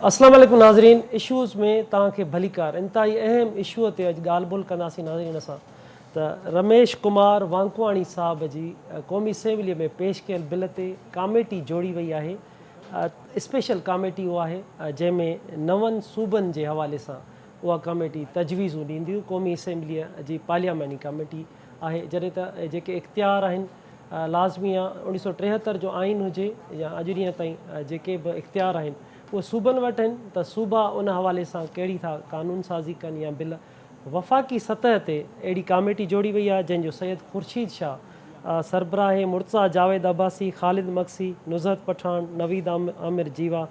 अस्सलाम वालेकुम नाज़रीन। इशूज़ में तव्हांखे भलीकार इंतहाई अहम इशू ते अॼु ॻाल्हि ॿोल कंदासीं नाज़रीन असां त रमेश कुमार वांकुआणी साहब जी क़ौमी असेंबलीअ में पेश कयल बिल ते कमेटी जोड़ी वई आहे। स्पेशल कमेटी उहा आहे जंहिंमें 9 सूबनि जे हवाले सां उहा कमेटी तजवीज़ूं ॾींदियूं। क़ौमी असेंबलीअ जी पार्लियामेंटी कमेटी आहे। जॾहिं त जेके इख़्तियार आहिनि लाज़मी आहे 1973 जो आइन हुजे या अॼु ॾींहं ताईं जेके बि इख़्तियार आहिनि उहे सूबनि वटि आहिनि त सूबा उन हवाले सां कहिड़ी था क़ानून साज़ी कनि या बिल। वफ़ाक़ी सतह ते अहिड़ी कमेटी जोड़ी वई आहे जंहिंजो सैयद ख़ुर्शीद शाह सरबराह मुर्तज़ा जावेद अब्बासी, ख़ालिद मक्सी, नुज़रत पठान, नवीद आमिर जीवा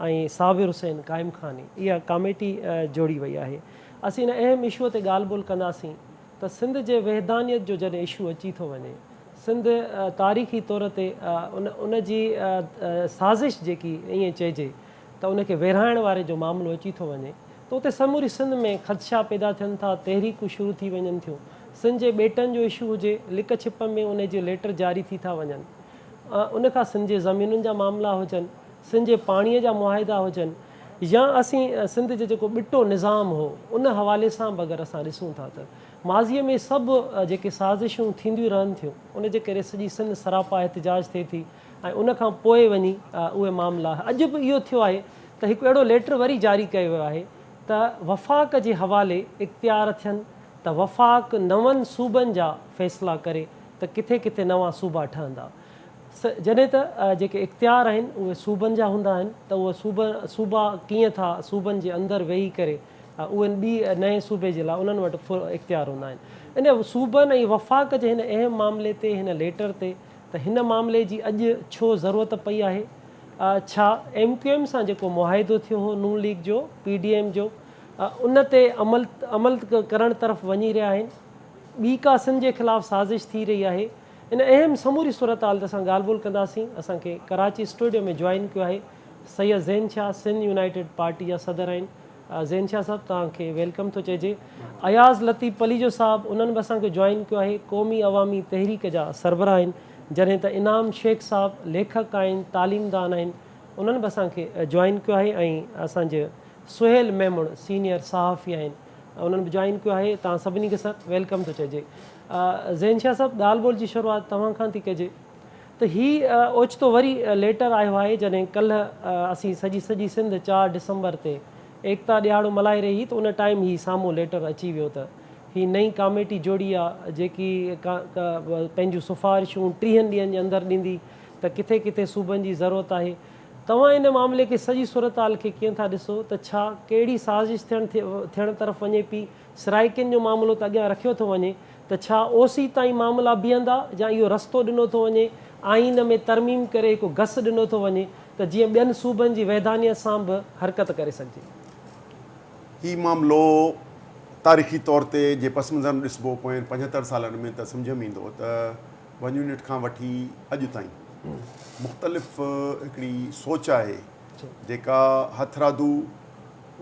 ऐं साबिर हुसैन क़ाइम ख़ानी इहा कमेटी जोड़ी वई आहे। असीं इन अहम इशूअ ते ॻाल्हि ॿोल कंदासीं त सिंध जे वहदानियत जो जॾहिं इशू अची थो वञे, सिंध तारीख़ी तौर ते उन जी साज़िश जेकी ईअं चइजे त उनखे विरहाइण वारे जो मामिलो अची थो वञे त उते समूरी सिंध में ख़दशा पैदा थियनि था, तहरीकूं शुरू थी वञनि थियूं। सिंध जे ॿेटनि जो इशू हुजे, लिक छिप में उन जे लेटर जारी थी था वञनि। उनखां सिंध जे ज़मीनुनि जा मामला हुजनि, सिंध जे पाणीअ जा मुआहिदा हुजनि, या असीं सिंध जो जेको ॿिटो निज़ाम हो उन हवाले सां बि अगरि असां ॾिसूं था त माज़ीअ में सभु जेके साज़िशूं थींदियूं रहनि थियूं उनजे करे सॼी सिंध सरापा एहतिजाज थिए थी ऐं उनखां पोइ वञी उहे मामला अॼु बि इहो थियो आहे त हिकु अहिड़ो लेटर वरी जारी कयो वियो आहे त वफ़ाक़ जे हवाले इख़्तियार थियनि त वफ़ाक़ 9 सूबनि जा फ़ैसिला करे त किथे किथे नवां सूबा ठहंदा। जॾहिं त जेके इख़्तियार आहिनि उहे सूबनि जा हूंदा आहिनि त उहे सूबा कीअं था सूबनि जे अंदरि वेही करे उहे ॿी नए सूबे जे लाइ उन्हनि वटि इख़्तियार हूंदा आहिनि। इन सूबनि ऐं वफ़ाक़ जे हिन अहम मामले ते हिन लेटर ते त हिन मामले जी अॼु छो ज़रूरत पई आहे। छा MQM सां जेको मुआहिदो थियो हो नून लीग जो PDM जो उन ते अमल करण तरफ़ वञी रहिया आहिनि। ॿी का सिंध जे ख़िलाफ़ु साज़िश थी रही आहे। इन अहम समूरी सूरत हाल ते असां ॻाल्हि ॿोल कंदासीं। असांखे कराची स्टूडियो में जॉइन कयो आहे सैयद ज़ैन शाह, सिंध यूनाइटेड पार्टी जा सदर आहिनि। ज़ैन शाह साहिबु तव्हांखे वेलकम थो चइजे। अयाज़ लतीफ़ पलीजो साहिबु उन्हनि बि असांखे जॉइन कयो आहे, क़ौमी अवामी तहरीक जा सरबराह आहिनि। जॾहिं त इनाम शेख साहिबु लेखक आहिनि, तालीमदान आहिनि, उन्हनि बि असांखे जॉइन कयो आहे। ऐं असांजे सुहेल मेमुण सीनियर सहाफ़ी आहिनि, उन्हनि बि जॉइन कयो आहे। तव्हां सभिनी खे सर वेलकम थो चइजे। ज़ैन शाह साहिबु ॻाल्हि ॿोल जी शुरूआति तव्हां खां थी कजे त हीअ ओचितो वरी लेटर आयो आहे जॾहिं कल्ह असीं सॼी सिंध 4 डिसंबर ते एकता ॾियारो मल्हाए रही त उन टाइम ही साम्हूं लेटर अची वियो त ही नई कमेटी जोड़ी आहे जेकी पंहिंजूं सिफ़ारिशूं 30 ॾींहंनि जे अंदरि ॾींदी त किथे किथे सूबनि जी ज़रूरत आहे। तव्हां इन मामले खे सॼी सूरत हाल खे कीअं था ॾिसो त छा कहिड़ी साज़िश थियण तरफ़ वञे पई? सराइकिन जो मामिलो त अॻियां रखियो थो वञे त छा OC ताईं मामला बीहंदा या इहो रस्तो ॾिनो थो वञे आइन में तरमीम करे हिकु घस ॾिनो थो वञे त जीअं ॿियनि सूबनि जी वैधानियत सां बि हरकत करे सघिजे? हीउ मामिलो तारीख़ी तौर ते जे पस मंज़र ॾिसबो पोइ 75 सालनि में त सम्झ में ईंदो त 1 यूनिट खां वठी अॼु ताईं मुख़्तलिफ़ हिकिड़ी सोच आहे जेका हथरादू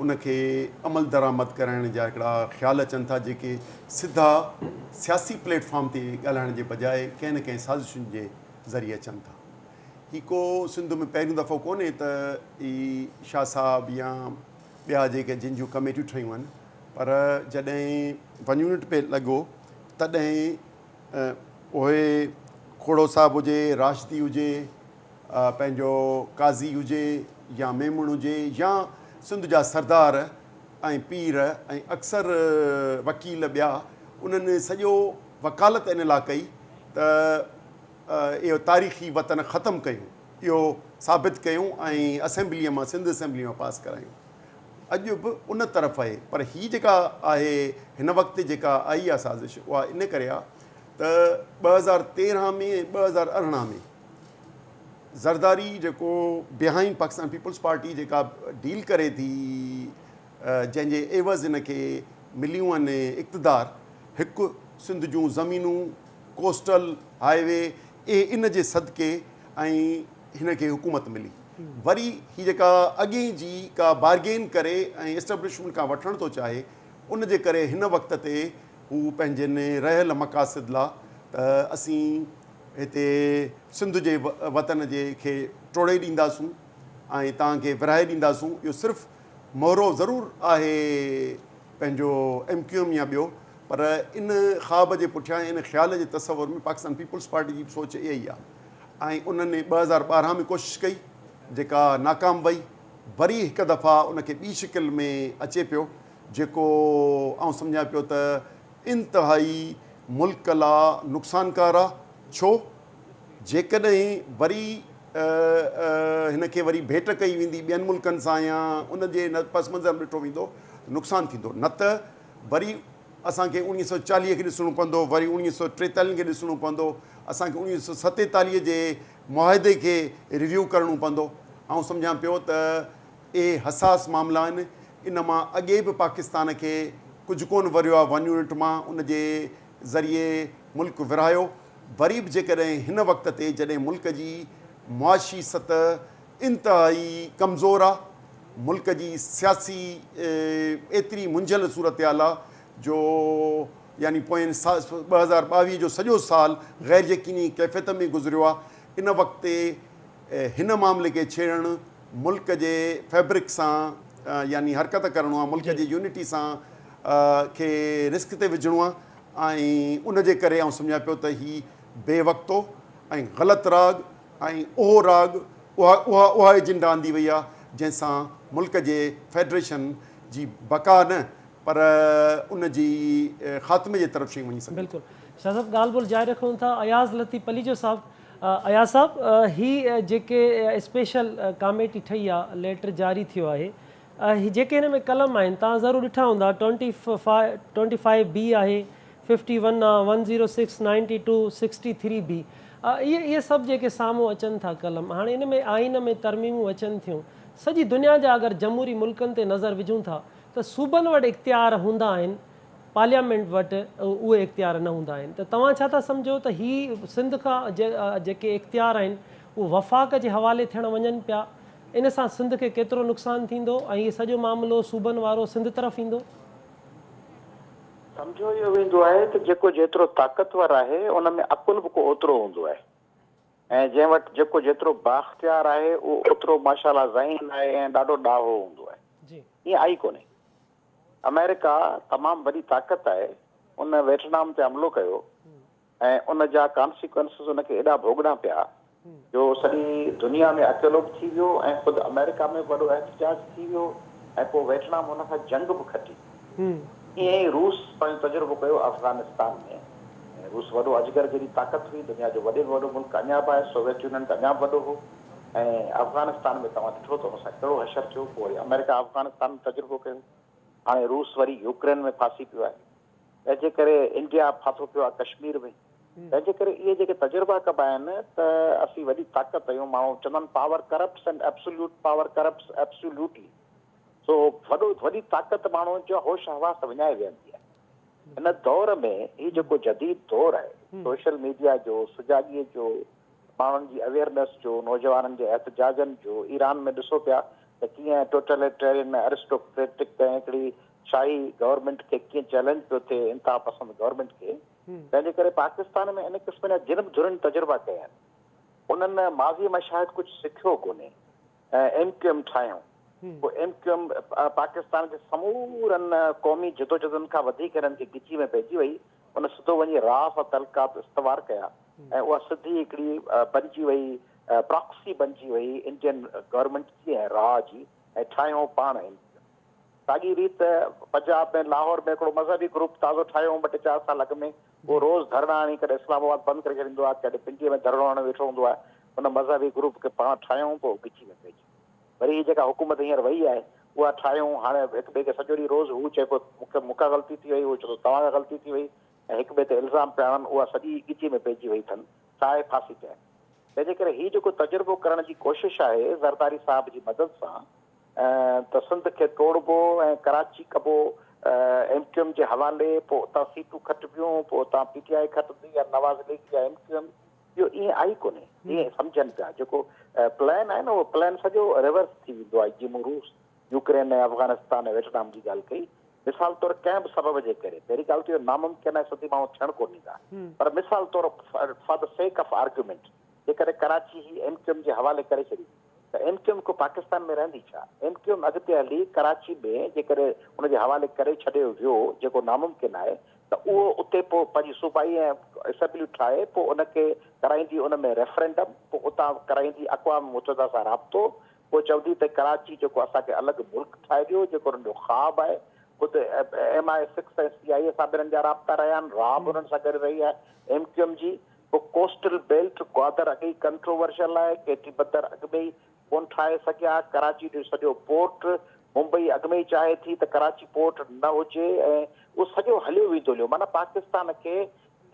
उनखे अमल दरामद करण जा हिकिड़ा ख़्याल अचनि था जेके सिधा सियासी प्लेटफॉर्म ते ॻाल्हाइण जे बजाए कंहिं न कंहिं साज़िशुनि जे ज़रिए अचनि था। ही को सिंध में पहिरियों दफ़ो कोन्हे त ही शाह साहब या ॿिया जेके जिन जूं कमेटियूं ठहियूं आहिनि, पर जॾहिं 1 यूनिट पे लॻो तॾहिं उहे खोड़ो साहिबु हुजे, राशिदी हुजे, पंहिंजो काज़ी हुजे या मेमुण हुजे या सिंध जा सरदार ऐं पीर ऐं अक्सर वकील ॿिया उन्हनि सॼो वकालत इन लाइ कई त इहो तारीख़ी वतन ख़तमु कयूं, इहो साबित कयूं ऐं असेंबलीअ मां सिंध असेंबली मां पास करायूं। अॼु बि उन तरफ़ आहे, पर हीअ जेका आहे हिन वक़्तु जेका आई आहे साज़िश उहा इन करे आहे त 2013 में 2018 में ज़रदारी जेको बिहाइंड पाकिस्तान पीपल्स पार्टी जेका डील करे थी जंहिंजे एवज़ हिन खे मिलियूं आहिनि इक़्तिदार, हिकु सिंध जूं ज़मीनूं, कोस्टल हाईवे इन जे सदके ऐं हिन खे हुकूमत मिली। वरी हीअ जेका अॻे जी का बार्गेन करे ऐं एस्टेब्लिशमेंट खां वठणु थो चाहे उन जे करे हिन वक़्त ते हू पंहिंजनि रहियल मक़ासिद लाइ त असीं हिते सिंध जे वतन जे खे टोड़े ॾींदासूं ऐं तव्हांखे विराए ॾींदासूं। इहो सिर्फ़ु मोहरो ज़रूरु आहे पंहिंजो MQM या ॿियो, पर इन ख़्वाब जे पुठियां इन ख़्याल जे तसवुर में पाकिस्तान पीपल्स पार्टी जी सोच इहा ई आहे। ऐं उन्हनि 2012 में कोशिशि कई जेका नाकाम वई, वरी हिकु दफ़ा उनखे ॿी शिकिल में अचे पियो, जेको आउं सम्झां पियो त इंतिहाई मुल्क लाइ नुक़सानकार आहे। छो जेकॾहिं वरी हिनखे वरी भेट कई वेंदी ॿियनि मुल्कनि सां या उनजे पस मंज़र ॾिठो वेंदो नुक़सानु थींदो, न त वरी असांखे 1940 खे ॾिसणो पवंदो, वरी 1943 खे ॾिसणो पवंदो, असांखे 1947 जे मुआहिदे खे रिव्यू करिणो पवंदो। ऐं सम्झां पियो त इहे हसास मामला आहिनि। इन मां अॻे बि पाकिस्तान खे कुझु कोन वरियो आहे 1 यूनिट मां, उनजे ज़रिए मुल्क विरहायो। वरी बि जेकॾहिं हिन वक़्त ते जॾहिं मुल्क जी मुआशी सतह इंतिहाई कमज़ोर आहे, मुल्क जी सियासी एतिरी मुंझल सूरत हाल आहे जो यानी पोइ 2022 जो सॼो साल ग़ैर यकीनी कैफ़ियत में गुज़रियो आहे। इन वक़्त हिन मामले खे छेड़णु मुल्क जे फैब्रिक सां यानी हरकत करिणो आहे, मुल्क जी यूनिटी सां खे रिस्क ते विझणो आहे। ऐं उनजे करे आउं सम्झां पियो त ही बेवक़्तो ऐं ग़लति राग ऐं उहो राग उहा एजेंडा आंदी वई आहे जंहिंसां मुल्क जे फेडरेशन जी बका न पर उन जी ख़ात्मे जे तरफ़ शयूं वञी सघनि। बिल्कुलु शाह साहब, ॻाल्हि ॿोल जारी रखूं था। अयाज़ लतीफ़ पलीजो साहब, अयाज़ साहब, ही जेके स्पेशल कमेटी ठही आहे, लेटर जारी थियो आहे, ही जेके हिन में कलम आहिनि तव्हां ज़रूरु ॾिठा हूंदा, 25B आहे, 51 आहे, 106, 92, 63B, इहे सभु जेके साम्हूं अचनि था कलम। हाणे इन में आइन में तरमीमूं अचनि थियूं। सॼी दुनिया जा अगरि जमहूरी मुल्कनि ते नज़र विझूं था त सूबनि वटि इख़्तियार हूंदा आहिनि, पार्लियामेंट वटि उहे इख़्तियार न हूंदा आहिनि। त तव्हां छा था सम्झो त ही सिंध खां जेके इख़्तियार आहिनि उहे वफ़ाक़ जे हवाले थियण वञनि पिया, इन सां सिंध खे केतिरो नुक़सानु थींदो ऐं इहो सॼो मामिलो सूबनि वारो सिंध तरफ़ ईंदो? सम्झो इहो वेंदो आहे त जेको जेतिरो ताक़तवर आहे उन में अकुल बि को ओतिरो हूंदो आहे, ऐं जंहिं वटि जेको जेतिरो बाख़्तियार आहे उहो ओतिरो माशाल्लाह ज़हीन आहे ऐं ॾाढो ॾाहो हूंदो आहे। ईअं आई कोन्हे। अमेरिका तमामु वॾी ताक़त आहे, उन वियतनाम ते हमिलो कयो ऐं उन जा कॉन्सिक्वेंसिस उनखे एॾा भोगणा पिया जो सॼी दुनिया में अकेलो बि थी वियो ऐं ख़ुदि अमेरिका में वॾो एहतजाज थी वियो ऐं पोइ वियतनाम हुन खां जंग बि खटी। ईअं ई रूस पंहिंजो तजुर्बो कयो अफ़गानिस्तान में। रूस वॾो अजगर जहिड़ी ताक़त हुई, दुनिया जो वॾे में वॾो मुल्क अञा बि आहे, सोवियत यूनियन त अञा बि वॾो हो। ऐं अफ़गानिस्तान में तव्हां ॾिठो त हुन सां कहिड़ो हशर थियो। पोइ वरी अमेरिका अफ़गानिस्तान में तजुर्बो कयो, हाणे रूस वरी यूक्रेन में फासी पियो आहे, तंहिंजे करे इंडिया फाथो पियो आहे कश्मीर में। तंहिंजे करे इहे जेके तजुर्बा कबा आहिनि त असीं वॾी ताक़त आहियूं। माण्हू चवंदा आहिनि power corrupts and absolute power corrupts absolutely. So वॾी ताक़त माण्हुनि जो होश हवास विञाए वेंदी आहे। हिन दौर में ही जेको जदीद दौर आहे, सोशल मीडिया जो, सुजाॻीअ जो, माण्हुनि जी अवेयरनेस जो, नौजवाननि जे एहतजाजनि जो, ईरान में ॾिसो पिया त कीअं टोटलिटेरियन एरिस्टोक्रेटिक हिकिड़ी शाही गवर्नमेंट खे कीअं चैलेंज पियो थिए इंतिहा पसंदि गवर्नमेंट खे। तंहिंजे करे पाकिस्तान में इन क़िस्म जा जिन जुरन तजुर्बा कया आहिनि, उन्हनि माज़ीअ में शायदि कुझु सिखियो कोन्हे ऐं MQM ठाहियूं। पोइ MQM पाकिस्तान जे समूरनि क़ौमी जदोजहदनि खां वधीक हिननि खे गिची में पइजी वई। उन सिधो वञी राफ़ तलकात इस्तवार कया ऐं उहा सिधी हिकिड़ी बणिजी वई, प्रॉक्सी बणिजी वई इंडियन गवर्नमेंट जी ऐं राह जी, ऐं ठाहियूं पाण। साॻी रीति पंजाब में लाहौर में हिकिड़ो मज़हबी ग्रुप ताज़ो ठाहियो 2-4 साल अॻु में। उहो रोज़ धरणा हणी करे इस्लामाबाद बंदि करे छॾींदो आहे, कॾहिं पिंडीअ में धरणो हणी वेठो हूंदो आहे। उन मज़हबी ग्रुप खे पाण ठाहियूं, पोइ गिची में पइजी। वरी हीअ जेका हुकूमत हींअर वई आहे उहा ठाहियूं, हाणे हिक ॿिए खे सॼो ॾींहुं रोज़ हू चए पियो मूंखां ग़लती थी वई, उहो चए थो तव्हां खां ग़लती थी वई, ऐं हिक ॿिए ते इल्ज़ाम पिया हणनि। उहा सॼी गिची में पइजी वई अथनि, साए फासी पिया। तंहिंजे करे हीअ जेको तजुर्बो करण जी कोशिशि आहे ज़रदारी साहिब जी मदद सां, त सिंध खे तोड़बो ऐं कराची कबो MQM जे हवाले, पोइ उतां सीटूं खटिबियूं, पोइ उतां PTI खटंदी या नवाज़ लीग या MQM, इहो ईअं आई कोन्हे। ईअं सम्झनि पिया जेको प्लान आहे न, उहो प्लान सॼो रिवर्स थी वेंदो आहे। जीअं मूं रूस, यूक्रेन ऐं अफ़गानिस्तान ऐं वियतनाम जी ॻाल्हि कई, मिसाल तौरु कंहिं बि सबब जे करे, पहिरीं ॻाल्हि त इहो नामुमकिन आहे, सिधी माण्हू थियणु कोन ॾींदा, पर मिसाल तौरु for the sake of argument जेकॾहिं कराची ही MQM जे हवाले करे छॾी त MQM को पाकिस्तान में रहंदी छा? MQM अॻिते हली कराची में जेकॾहिं उनजे हवाले करे छॾियो वियो जेको नामुमकिन आहे त उहो उते पोइ पंहिंजी सूबाई ऐं असेंबलियूं ठाहे पोइ उनखे कराईंदी उन में रेफरेंडम, पोइ उतां कराईंदी अक़वाम मुतहदा सां राब्तो, पोइ चवंदी त कराची जेको असांखे अलॻि मुल्क ठाहे ॾियो, जेको उन्हनि जो ख़्वाबु आहे। हुते MI6 ऐं CIA सां ॿिन्हिनि जा राब्ता रहिया आहिनि, राब उन्हनि सां गॾु रही आहे MQM जी। पोइ कोस्टल बेल्ट ग्वादर अॻे ई कंट्रोवर्शियल आहे, केटी बदर अॻ में ई कोन ठाहे सघिया। कराची जो सॼो पोर्ट मुंबई अॻ में ई चाहे थी त कराची पोर्ट न हुजे ऐं उहो सॼो हलियो वेंदो हलियो। माना पाकिस्तान खे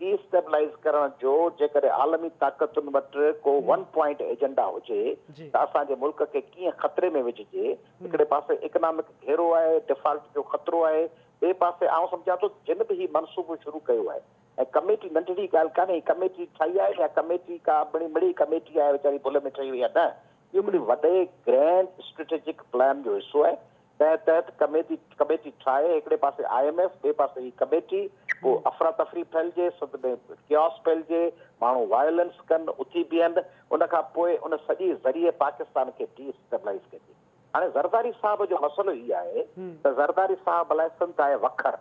डीस्टेबलाइज़ करण जो जेकॾहिं आलमी ताक़तुनि वटि को वन पॉइंट एजेंडा हुजे त असांजे मुल्क खे कीअं ख़तरे में विझिजे। हिकिड़े पासे इकनॉमिक घेरो आहे, डिफॉल्ट जो ख़तरो आहे, ॿिए पासे आउं सम्झां थो जिन बि हीउ मनसूबो शुरू कयो आहे ऐं कमेटी नंढड़ी ॻाल्हि कान्हे, कमेटी ठाही आहे या कमेटी का बड़ी कमेटी आहे वीचारी भुल में ठही वई आहे, न, इहो हिकिड़ी वॾे ग्रैंड स्ट्रेटेजिक प्लान जो हिसो आहे। तंहिं तहत कमेटी ठाहे, हिकिड़े पासे IMF, ॿिए पासे ही कमेटी, पोइ अफ़रा तफ़री फैलिजे, सद में क्योस फैलिजे, माण्हू वायलेंस कनि, उथी बीहनि, उनखां पोइ उन सॼी ज़रिए पाकिस्तान खे डीस्टेबलाइज़ कजे। हाणे ज़रदारी साहब जो मसइलो इहो आहे त ज़रदारी साहब अलाए संत आहे वखर,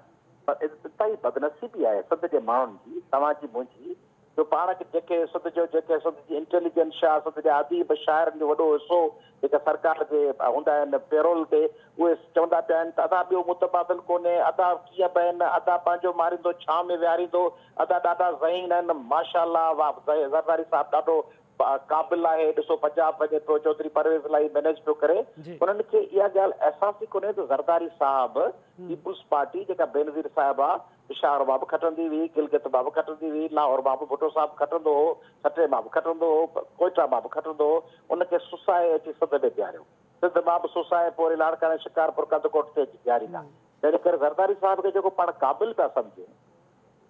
पर इंतहाई बदनसीबी आहे संत जे माण्हुनि जी, तव्हांजी मुंहिंजी, जो पाण खे जेके संत जी इंटेलिजेंस आहे, संत जे अदीब शाइरनि जो वॾो हिसो जेका सरकार जे हूंदा आहिनि पेरोल ते, उहे चवंदा पिया आहिनि त अदा ॿियो मुतबादिल कोन्हे, अदा कीअं बि आहिनि, अदा पंहिंजो मारींदो छांव में विहारींदो, अदा ॾाढा ज़हीन आहिनि, माशाअल्लाह, वाह, ज़रदारी साहब ॾाढो क़ाबिल आहे, ॾिसो पंजाब वञे थो, चौधरी परवेज़ इलाही मैनेज पियो करे। उन्हनि खे इहा ॻाल्हि अहसास ई कोन्हे त ज़रदारी साहब पीपुल्स पार्टी जेका बेनज़ीर साहिब आहे, पिशावर मां बि खटंदी हुई, गिलगित मां बि खटंदी हुई, लाहौर मां बि भुट्टो साहब खटंदो हो, सटे मां बि खटंदो हो, कोयटा मां बि खटंदो हो, उनखे सुसाए अची सिंध में बीहारियो, सिंध मां बि सुसाए पोइ वरी लाड़काने शिकारपुर कंदकोट ते बीहारींदा। तंहिं करे ज़रदारी साहब खे जेको पाण क़ाबिल पिया सम्झूं,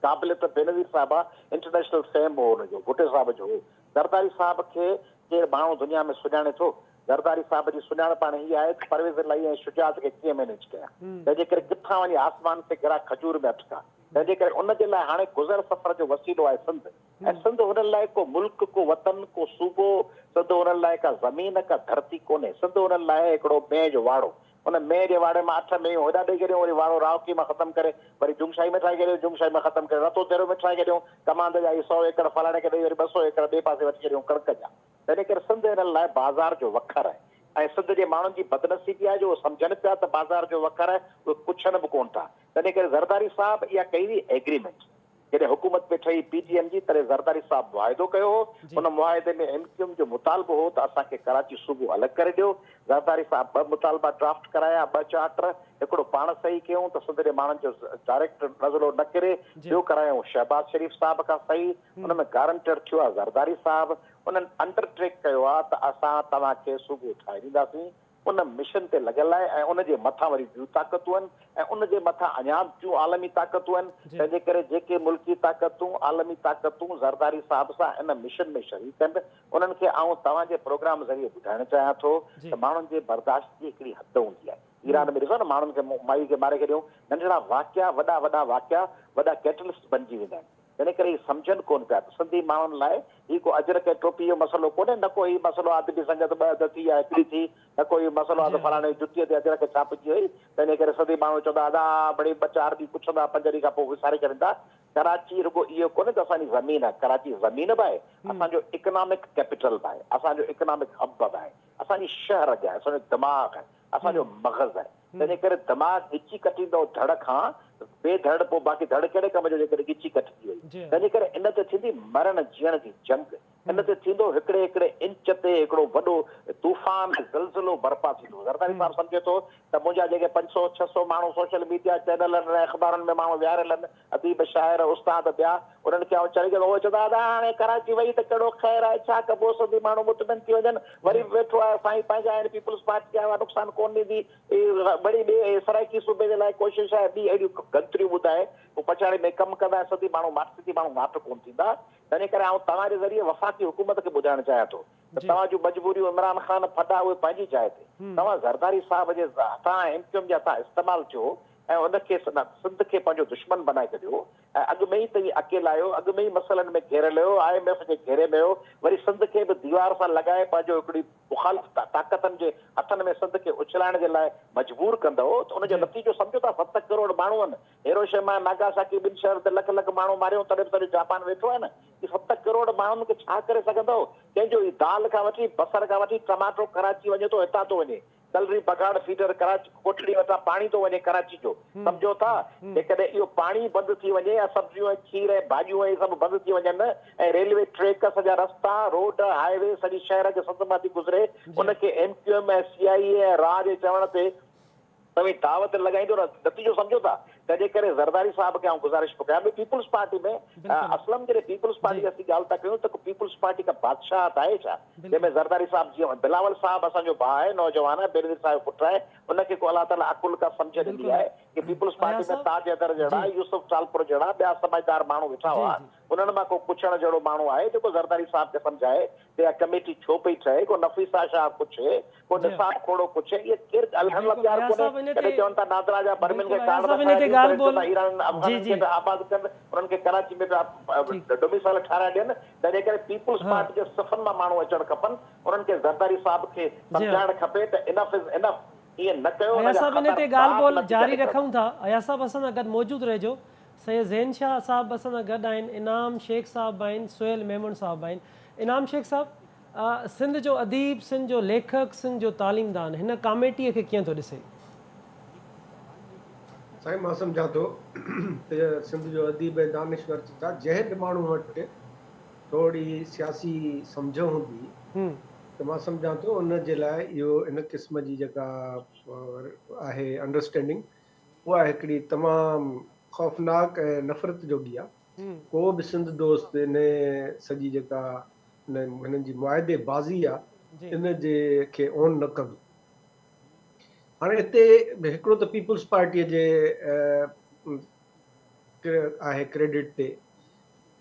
क़ाबिल त बेनज़ीर साहिब आहे, इंटरनेशनल फेम हो हुनजो, भुट्टे साहिब जो हो। ज़रदारी साहब खे केरु माण्हू दुनिया में सुञाणे थो? ज़रदारी साहब जी सुञाणप हाणे हीअ आहे त परवेज़ इलाही ऐं शुजात खे कीअं मैनेज कयां, तंहिंजे करे किथां वञी आसमान ते गिरा खजूर में अटका। तंहिंजे करे उनजे लाइ हाणे गुज़र सफ़र जो वसीलो आहे सिंध, ऐं सिंध हुन लाइ को मुल्क, को वतन, को सूबो, सिंध हुन लाइ का ज़मीन, का धरती कोन्हे, सिंध हुन लाइ हिकिड़ो मेंह जो वाड़ो, उन मेंह जे वाड़े मां 8 मेंह होॾा ॾेई छॾियूं, वरी वाड़ो रावकी मां ख़तमु करे वरी जुमशाही में ठाहे छॾियो, जुमशाही में ख़तमु करे रतो तेरो में ठाहे छॾियूं, कमांद जा 100 एकड़ फलाणे खे ॾेई वरी 200 एकड़ ॿिए पासे वठी छॾियूं कणिक जा। तंहिं करे सिंध हिन लाइ बाज़ार जो वखर आहे, ऐं सिंध जे माण्हुनि जी बदनसीबी आहे जो सम्झनि पिया त बाज़ार जो वखर आहे, उहे पुछनि बि कोन था। तंहिं करे ज़रदारी साहब इहा कई हुई एग्रीमेंट, जॾहिं हुकूमत में ठही PTM जी, तॾहिं ज़रदारी साहब मुआहिदो कयो हो, उन मुआहिदे में MQM जो मुतालबो हो त असांखे कराची सूबो अलॻि करे ॾियो। ज़रदारी साहब 2 मुतालबा ड्राफ्ट कराया, 2 चार्टर, हिकिड़ो पाण सही कयूं त सिंध जे माण्हुनि जो डायरेक्ट नज़रो न किरे, ॿियो करायूं शहबाज शरीफ़ साहब खां सही, उन में गारंटर थियो आहे ज़रदारी साहब, उन्हनि अंडरटेक कयो आहे त असां तव्हांखे सूबो ठाहे ॾींदासीं। उन मिशन ते लॻल आहे ऐं उनजे मथां वरी ॿियूं ताक़तूं आहिनि ऐं उनजे मथां अञा ॿियूं आलमी ताक़तूं आहिनि। तंहिंजे करे जेके मुल्की ताक़तूं, आलमी ताक़तूं ज़रदारी साहब सां इन मिशन में शरीक आहिनि, उन्हनि खे आउं तव्हांजे प्रोग्राम ज़रिए ॿुधाइणु चाहियां थो त माण्हुनि जे बर्दाश्त जी हिकिड़ी हद हूंदी आहे। ईरान में ॾिसो न, माण्हुनि खे माई खे मारे छॾियूं, नंढड़ा वाक़िया, वॾा वाक़िया, वॾा कैटलिस्ट बणिजी वेंदा आहिनि। तंहिं करे सम्झनि कोन पिया त सिंधी माण्हुनि लाइ हीउ को अजरक ऐं टोपी जो मसइलो कोन्हे, न को हीउ मसइलो आहे दिल्ली संगत 2 अध थी या हिकिड़ी थी, न को हीउ मसइलो आहे त फलाणे जुतीअ ते अजरक छापिजी वई। तंहिंजे करे सिंधी माण्हू चवंदा अदा बड़ी 2-4 ॾींहं पुछंदा, 5 ॾींहं खां पोइ विसारे छॾींदा। कराची रुगो इहो कोन्हे त असांजी ज़मीन आहे, कराची ज़मीन बि आहे, असांजो इकनॉमिक कैपिटल बि आहे, असांजो इकनॉमिक हब बि आहे, असांजी शहर आहे, असांजो दिमाग़ आहे, असांजो मग़ज़ आहे। तंहिंजे करे दिमाग़ ॻिची कटींदो धड़ खां ॿिए धड़, पोइ बाक़ी धड़ कहिड़े कम जो जेकॾहिं ॻिची कटिजी वई। तंहिंजे करे इन ते थींदी मरण जीअण जी जंग, इन ते थींदो हिकिड़े इंच ते हिकिड़ो वॾो तूफ़ान ज़िलज़िलो बर्पा थींदो। ज़रदारी साहब सम्झे थो त मुंहिंजा जेके 500-600 माण्हू सोशल मीडिया चैनलनि ऐं अख़बारुनि में माण्हू विहारियल आहिनि, अदीब शाइर उस्ताद ॿिया, उन्हनि खे चढ़ी करे उहे चवंदा दादा हाणे कराची वई त कहिड़ो ख़ैरु आहे, छा कबो, सिंधी माण्हू मुतमिन थी वञनि, वरी वेठो आहे साईं पंहिंजा आहिनि पीपुल्स पार्टी जा नुक़सानु कोन ॾींदी, वरी ॿिए सराइकी सूबे जे लाइ कोशिशि आहे, ॿी अहिड़ियूं गंतरियूं ॿुधाए, पोइ पछाड़ी में कमु कंदा सिंधी माण्हू माठ कोन थींदा। तंहिं करे आउं तव्हांजे ज़रिए वफ़ाक़ी हुकूमत खे ॿुधाइणु चाहियां थो त तव्हांजूं मजबूरियूं इमरान ख़ान फटा उहे पंहिंजी जाइ ते, तव्हां ज़रदारी साहब जे हथां MQM जे हथां इस्तेमालु थियो ऐं उनखे सिंध खे पंहिंजो दुश्मन बनाए छॾियो ऐं अॻु में ई त इहे अकेलायो, अॻु में ई मसइलनि में घेरियल हुयो, IMF जे घेरे में हो, वरी सिंध खे बि दीवार सां लॻाए पंहिंजो हिकिड़ी मुखालिफ़ ताक़तनि जे हथनि में सिंध खे उछलाइण जे लाइ मजबूर कंदो, त उनजो नतीजो सम्झो था 7 करोड़ माण्हू आहिनि। हिरोशिमा नागासाकी ॿिनि शहर ते लख लख माण्हू मारियो, तॾहिं बि जापान वेठो आहे न। ही 7 करोड़ माण्हुनि खे छा करे सघंदो? कंहिंजो ही दाल खां वठी बसर खां वठी टमाटो कराची वञे थो, हितां थो वञे कलरी पघाड़ फीडर कराची कोठड़ी वटां पाणी थो वञे कराची जो, सम्झो था। जेकॾहिं इहो पाणी बंदि थी वञे ऐं सब्जियूं ऐं खीर ऐं भाॼियूं ऐं सभु बंदि थी वञनि ऐं रेलवे ट्रैक सॼा रस्ता रोड हाईवे सॼी शहर जे संद मां थी गुज़रे, उनखे MQM ऐं CIA ऐं राह जे चवण ते तव्हीं दावत लॻाईंदो न, नतीजो सम्झो था। तंहिंजे करे ज़रदारी साहब खे आउं गुज़ारिश थो कयां पीपल्स पार्टी में असलम जॾहिं पीपल्स पार्टी असीं ॻाल्हि था कयूं त पीपल्स पार्टी का बादशाह आहे छा, जंहिंमें ज़रदारी साहब जीअं बिलावल साहब असांजो भाउ आहे, नौजवान आहे, बेनज़ीर साहिब पुटु आहे, उनखे को अलाह ताला अकुल का सम्झ ॾिनी आहे कि पीपल्स पार्टी में ताज हैदर जहिड़ा, यूसुफ चालपुर जहिड़ा ॿिया समझदार माण्हू वेठा हुआ, उन्हनि मां को पुछण जहिड़ो माण्हू आहे जेको ज़रदारी साहब खे सम्झाए त इहा कमेटी छो पई ठहे, को नफ़ीसा शाह पुछे, को निसाब खोड़ो पुछे, इहे केरु ॻाल्हाइण लाइ तयारु कोन्हे। कॾहिं चवनि था नादरा जा बर्मिन खे आबाद कनि, उन्हनि खे कराची में डोमिसाइल ठाराए ॾियनि, तंहिंजे करे पीपल्स पार्टी जे सफ़नि मां माण्हू अचणु खपनि, उन्हनि खे ज़रदारी साहब खे सम्झाइणु खपे त इनफ इज़ इनफ। अया साहब इन ते ॻाल्हि ॿोल जारी रखूं था। अया साहब असां सां गॾु मौजूदु रहिजो। सैयद ज़ैन शाह साहब असां सां गॾु आहिनि, इनाम शेख साहब आहिनि, सुहेल मेमून साहब आहिनि। इनाम शेख साहब, सिंध जो अदीब, सिंध जो लेखक, सिंध जो तालीमदान, हिन कमेटीअ खे कीअं थो ॾिसे? साईं मां सम्झां थो त सिंध जो अदीब ऐं दानिश्वर था, जंहिं बि माण्हू वटि थोरी सियासी सम्झ हूंदी त मां सम्झां थो उन जे लाइ इहो इन क़िस्म जी जेका आहे अंडरस्टैंडिंग, उहा हिकिड़ी तमामु ख़ौफ़नाक ऐं नफ़रत जोगी आहे। को बि सिंध दोस्त इन सॼी जेका हिननि जी मुआदे बाज़ी आहे इन जे खे ओन न कंदो। हाणे हिते हिकिड़ो त पीपल्स पार्टीअ जे आहे क्रेडिट ते,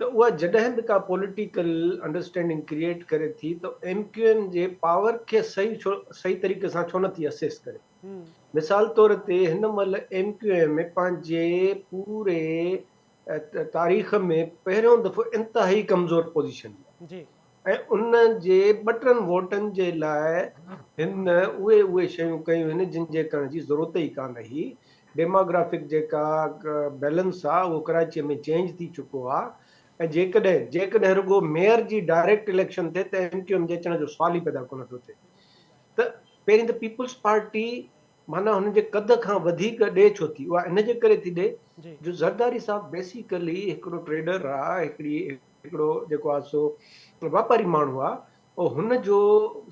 त उहा जॾहिं बि का पॉलिटिकल अंडरस्टैंडिंग क्रिएट करे थी त MQM जे पावर खे सही तरीक़े सां छो नथी असेस करे। मिसाल तौर ते हिन महिल MQM पंहिंजे पूरे तारीख़ में पहिरियों दफ़ो इंतिहाई कमज़ोर पोज़ीशन में, ऐं उन जे 2-3 वोटनि जे लाइ हिन उहे शयूं कयूं आहिनि जिन जे करण जी ज़रूरत ई कान हुई। डेमोग्राफिक जेका बैलेंस आहे उहो कराचीअ में चेंज थी चुको आहे, ऐं जेकॾहिं रुगो मेयर जी डायरेक्ट इलेक्शन थिए त MQM जे अचण जो सुवाल ई पैदा कोन थो थिए। त पहिरीं त पीपल्स पार्टी माना हुन जे कद खां वधीक ॾे छो थी? उहा इन जे करे थी ॾे जो ज़रदारी साहब बेसिकली हिकिड़ो ट्रेडर आहे, हिकिड़ो जेको आहे सो वापारी माण्हू आहे, ऐं हुन जो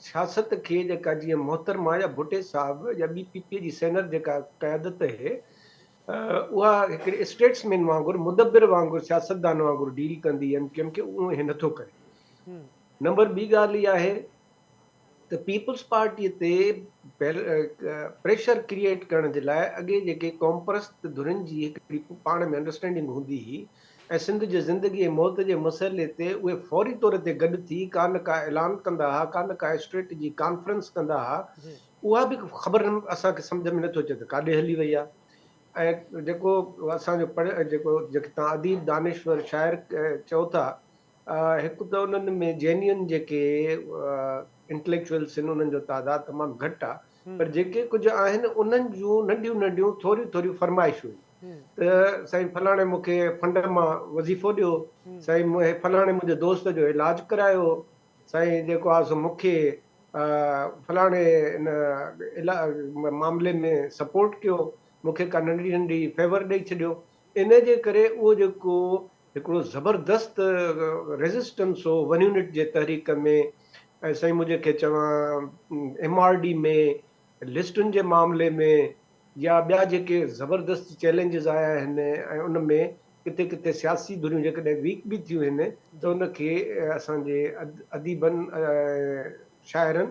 सियासत खे जेका जीअं मोहतरमा या भुटे साहब या BPP जी सेनर जेका क़यादत आहे उहा हिकिड़े स्टेट्समैन वांगुरु, मुदब्बिर वांगुरु, सियासतदान वांगुरु डील कंदी MQM खे, उहो हे नथो करे। नंबर ॿी ॻाल्हि इहा आहे त पीपल्स पार्टीअ ते प्रेशर क्रिएट करण जे लाइ अॻे जेके कॉमप्रस्त धुरियुनि जी हिकिड़ी पाण में अंडरस्टैंडिंग हूंदी हुई ऐं सिंध जे ज़िंदगी ऐं मौत जे मसइले ते उहे फौरी तौर ते गॾु थी का न का ऐलान कंदा हुआ, का न का स्ट्रेटजी कॉन्फ्रेंस कंदा हुआ, उहा बि ख़बर असांखे सम्झ में नथो अचे त काॾे हली वई आहे। ऐं जेको असांजो जेके तव्हां अदीब दानिश्वर शाइर चओ था, हिकु त उन्हनि में जेन्युइन जेके इंटेलेक्चुअल्स आहिनि उन्हनि जो तादादु तमामु घटि आहे, पर जेके कुझु आहिनि उन्हनि जूं नंढियूं थोरियूं फरमाइशूं त साईं फलाणे मूंखे फंड मां वज़ीफ़ो ॾियो, साईं फलाणे मुंहिंजे दोस्त जो इलाजु करायो, साईं जेको आहे सो मूंखे फलाणे इन मामले में सपोर्ट कयो, मूंखे का नंढी फेवर ॾेई छॾियो। इन जे करे उहो जेको हिकिड़ो ज़बरदस्त रेज़िस्टेंस हो 1 यूनिट जे तहरीक में, ऐं साईं मुंहिंजे खे चवां MRD में, लिस्टुनि जे मामले में, या ॿिया जेके ज़बरदस्त चैलेंजिस आया आहिनि, ऐं उन में किथे किथे सियासी धुरियूं जेकॾहिं वीक बि थियूं आहिनि त उनखे असांजे अदीबनि शाइरनि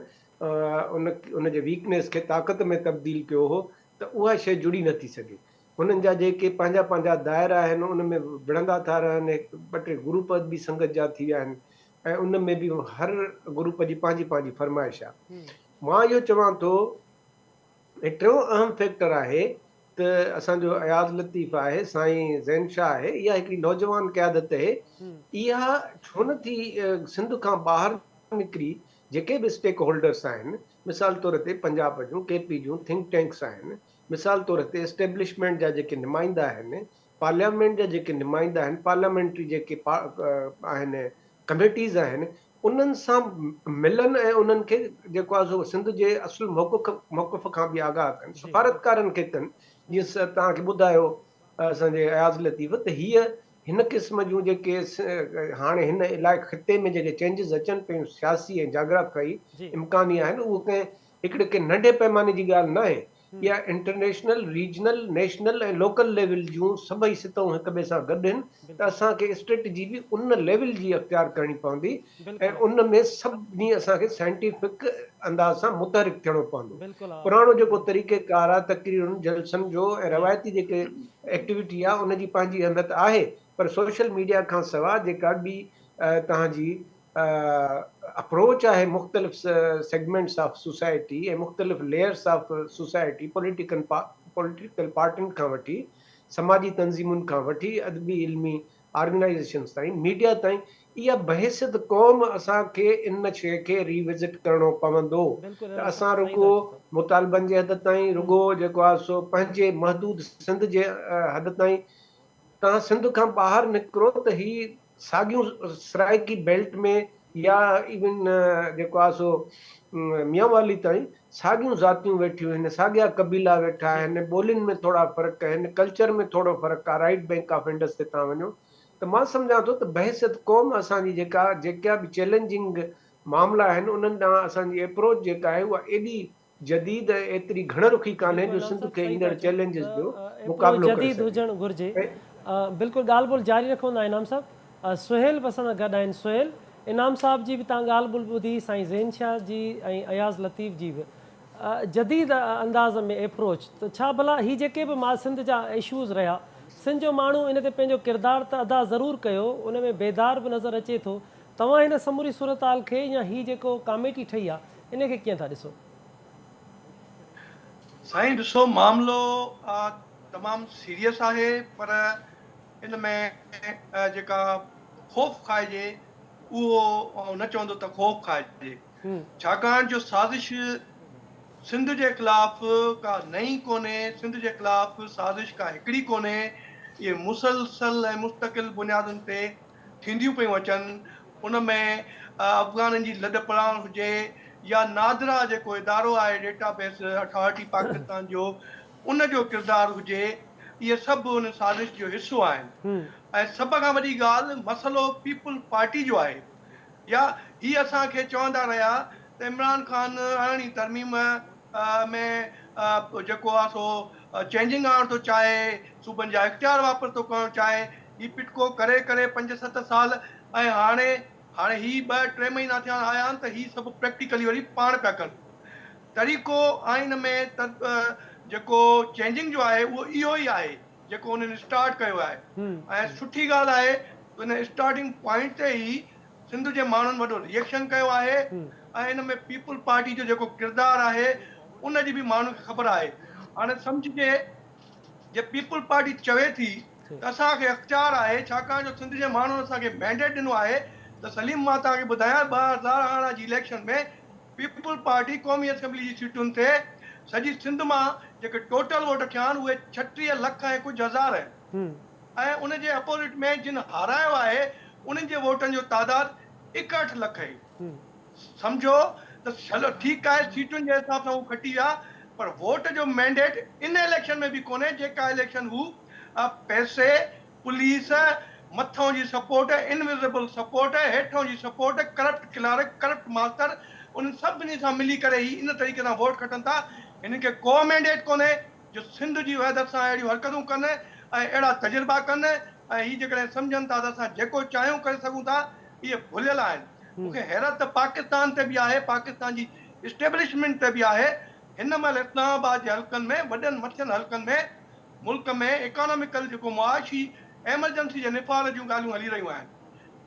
उनजे वीकनेस खे ताक़त में तब्दील कयो हो, त उहा शइ जुड़ी नथी सघे। हुननि जा जेके पंहिंजा दायरा आहिनि उन में विढ़ंदा था रहनि, 2-3 ग्रुप बि संगत जा थी विया आहिनि, ऐं उन में बि हर ग्रुप जी पंहिंजी फरमाइश आहे। मां इहो चवां थो टियों अहम फैक्टर आहे त असांजो अयाज़ लतीफ़ आहे, साईं ज़ैन शाह आहे, इहा हिकिड़ी नौजवान क़यादत आहे। इहा छो नथी सिंध खां ॿाहिरि निकिरी जेके बि स्टेक होल्डर्स आहिनि, मिसाल तौर ते पंजाब जूं केपी जूं थिंक टैंक्स आहिनि, मिसाल तौर ते एस्टेब्लिशमेंट जा जेके नुमाइंदा आहिनि, पार्लियामेंट जा जेके नुमाइंदा आहिनि, पार्लियामेंट्री जेके आहिनि कमेटीज़ आहिनि, उन्हनि सां मिलनि ऐं उन्हनि खे जेको आहे सो सिंध जे असुल मौक़िफ़ खां बि आगाह कनि, सफ़ारतकारनि खे कनि। जीअं तव्हांखे ॿुधायो असांजे अयाज़ लतीफ़ त हीअ हिन क़िस्म जूं जेके हाणे हिन इलाइक़े ख़िते में जेके चेंजिस अचनि पियूं सियासी ऐं जाग्राफ़ियाई इम्कानी आहिनि, उहो कंहिं हिकिड़े के नंढे पैमाने जी ॻाल्हि न आहे। इहा इंटरनेशनल, रीजनल, नेशनल ऐं लोकल लेवल जूं सभई सितऊं हिक ॿिए सां गॾु आहिनि, त असांखे स्ट्रेटजी बि उन लेवल जी अख़्तियार करणी पवंदी ऐं उन में सभिनी असांखे साइंटिफिक अंदाज़ सां मुतहरिक थियणो पवंदो। पुराणो जेको तरीक़ेकार आहे तक़रीरुनि, जलसनि जो ऐं रवायती जेके एक्टिविटी आहे उनजी पंहिंजी अहमियत आहे, पर सोशल मीडिया खां सवाइ जेका ॿी तव्हांजी अप्रोच आहे मुख़्तलिफ़ सेगमेंट्स ऑफ सोसाइटी ऐं मुख़्तलिफ़ लेयर्स ऑफ सोसाइटी, पॉलिटिकल पार्टियुनि खां वठी, समाजी तंज़ीमुनि खां वठी, अदबी इल्मी ऑर्गेनाइज़ेशन्स ताईं, मीडिया ताईं, इहा बहसियत क़ौम असांखे इन शइ खे रिविज़िट करणो पवंदो। त असां रुगो मुतालबनि जे हद ताईं, रुगो जेको आहे सो पंहिंजे महदूद सिंध जे हद ताईं, तव्हां सिंध खां ॿाहिरि निकिरो त ही साॻियूं सराइकी बेल्ट में या इवन जेको आहे सो मियांवाली ताईं साॻियूं ज़ातियूं वेठियूं आहिनि, साॻिया क़बीला वेठा आहिनि, ॿोलियुनि में थोरा फ़र्क़ु आहिनि, कल्चर में थोरो फ़र्क़ु आहे। राइट बैंक ऑफ इंडस ते तव्हां वञो त मां सम्झां थो त बहसियत क़ौम असांजी जेका बि चैलेंजिंग मामला आहिनि उन्हनि ॾांहुं असांजी अप्रोच जेका आहे उहा एॾी जदीद ऐं एतिरी घणरुखी कान्हे जो सिंध खे ईंदड़ चैलेंजिस जो मुक़ाबिलो करे जदीद हुजणु घुरिजे। बिल्कुलु ॻाल्हि ॿोल जारी रखंदा इनाम साहब। सुहेल बि असां सां गॾु आहिनि। सुहेल, इनाम साहब जी बि तव्हां ॻाल्हि ॿोल ॿुधी, साईं ज़ैन शाह जी ऐं अयाज़ लतीफ़ जी बि जदीद अंदाज़ में अप्रोच, त छा भला ही जेके बि सिंध जा इशूज़ रहिया, सिंध जो माण्हू इन ते पंहिंजो किरदारु त अदा ज़रूरु कयो, उन में बेदार बि नज़र अचे थो। तव्हां हिन समूरी सूरताल खे या ही जेको कमेटी ठही आहे इन खे कीअं था ॾिसो? साईं ॾिसो, मामिलो तमामु सीरियस आहे, पर इन में जेका ख़ौफ़ खाइजे उहो न चवंदो त ख़ौफ़ खाइजे, छाकाणि जो साज़िश सिंध जे ख़िलाफ़ का नई कोन्हे, सिंध जे ख़िलाफ़ साज़िश का हिकिड़ी कोन्हे। इहे मुसलसल ऐं मुस्तक़िल बुनियादुनि ते थींदियूं पियूं अचनि। उन में अफ़गाननि जी लॾ पढ़ाइण हुजे या नादरा जेको इदारो आहे डेटाबेस अथॉरिटी पाकिस्तान जो, उन जो किरदारु हुजे, इहे सभु उन साज़िश जो हिसो आहिनि। ऐं सभ खां वॾी ॻाल्हि मसइलो पीपुल पार्टी जो आहे। या हीअ असांखे चवंदा रहिया त इमरान ख़ान अरिड़हीं तरमीम में जेको आहे सो चेंजिंग आणणु थो चाहे, सूबनि जा इख़्तियार वापर थो करणु चाहे, हीअ पिटको करे करे 5-7 साल, ऐं हाणे ही 2-3 महीना थिया आया आहिनि त हीअ सभु प्रैक्टिकली वरी पाण पिया कनि। तरीक़ो आइन में जेको चेंजिंग जो आहे उहो इहो ई आहे जेको उन्हनि स्टार्ट कयो आहे। ऐं सुठी ॻाल्हि आहे उन स्टार्टिंग पॉइंट ते ई सिंध जे माण्हुनि वॾो रिएक्शन कयो आहे, ऐं इन में पीपुल पार्टी जो जेको किरदारु आहे उन जी बि माण्हुनि खे ख़बर आहे। हाणे सम्झिजे जे पीपुल पार्टी चवे थी त असांखे अख़्तियार आहे, छाकाणि जो सिंध जे माण्हुनि असांखे मैंडेट ॾिनो आहे त सलीम मां तव्हांखे ॿुधायां 2018 जी इलेक्शन में पीपुल पार्टी क़ौमी असेंबली जी सीटुनि ते सॼी सिंध मां जेके टोटल वोट थिया आहिनि उहे 36 लख ऐं कुझु हज़ार आहिनि, ऐं उन जे अपोजिट में जिन हारायो आहे उन्हनि जे वोटनि जो तादादु 61 लख आहे। सम्झो त चलो ठीकु आहे, सीटुनि जे हिसाब सां उहो खटी विया, पर वोट जो मैंडेट इन इलेक्शन में बि कोन्हे। जेका इलेक्शन हू पैसे, पुलिस, मथों जी सपोर्ट, इनविजिबल सपोर्ट, हेठों जी support, corrupt clerk, corrupt master, उन सभिनी सां मिली करे ही इन तरीक़े सां वोट खटनि था। हिन खे को मैंडेट कोन्हे जो सिंध जी वहदत सां अहिड़ियूं हरकतूं कनि ऐं अहिड़ा तजुर्बा कनि, ऐं ही जेकॾहिं सम्झनि था त असां जेको चाहियूं करे सघूं था, इहे भुलियल आहिनि। मूंखे हैरत पाकिस्तान ते बि आहे, पाकिस्तान जी इस्टेब्लिशमेंट ते बि आहे। हिन महिल इस्लामाबाद जे हल्कनि में, वॾनि मथियनि हल्कनि में, मुल्क में इकोनॉमिकल जेको मुआशी एमरजेंसी जे निफ़ार जूं ॻाल्हियूं हली रहियूं आहिनि।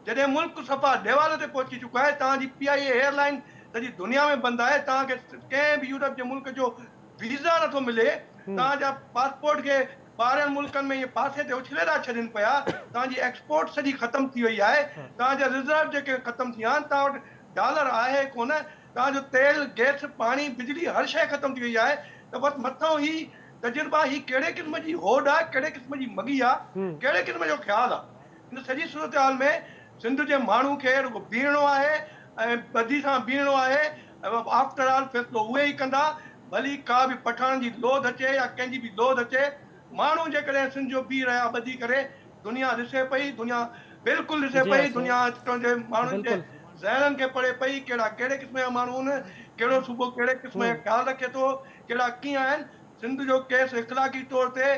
जॾहिं मुल्क सफ़ा देवाल ते पहुची चुका आहे, तव्हांजी PIA एयरलाइन सॼी दुनिया में बंदि आहे। तव्हांखे कंहिं बि यूरोप जे मुल्क जो वीज़ा नथो मिले, तव्हांजा पासपोर्ट खे ॿाहिरनि मुल्कनि में इहे पासे ते उछले था छॾनि पिया, तव्हांजी एक्सपोर्ट सॼी ख़तमु थी वई आहे, तव्हांजा रिज़र्व जेके ख़तमु थी विया आहिनि, तव्हां वटि डॉलर आहे कोन, तव्हांजो तेल गैस पाणी बिजली हर शइ ख़तमु थी वई आहे, त बसि मथां ही तजुर्बा ही कहिड़े क़िस्म जी होड़ आहे, कहिड़े क़िस्म जी मगी आहे, कहिड़े क़िस्म जो ख़्यालु आहे। हिन सॼी सूरत हाल में सिंध जे माण्हू खे रुॻो बीहणो आहे ऐं ॿधी सां बीहणो आहे। आफ्टर ऑल फ़ैसिलो उहे ई कंदा, भली का बि पठान जी लोध अचे या कंहिंजी बि लोध अचे, माण्हू जेकॾहिं सिंध जो बीह रहिया ॿधी करे, दुनिया ॾिसे पई, दुनिया बिल्कुलु ॾिसे पई, दुनिया जे माण्हुनि जे ज़हननि खे पढ़े पई, कहिड़े क़िस्म जा माण्हू आहिनि, कहिड़ो सूबो कहिड़े क़िस्म जो ख़्यालु रखे थो, कहिड़ा कीअं आहिनि। सिंध जो केस इख़लाक़ी तौर ते,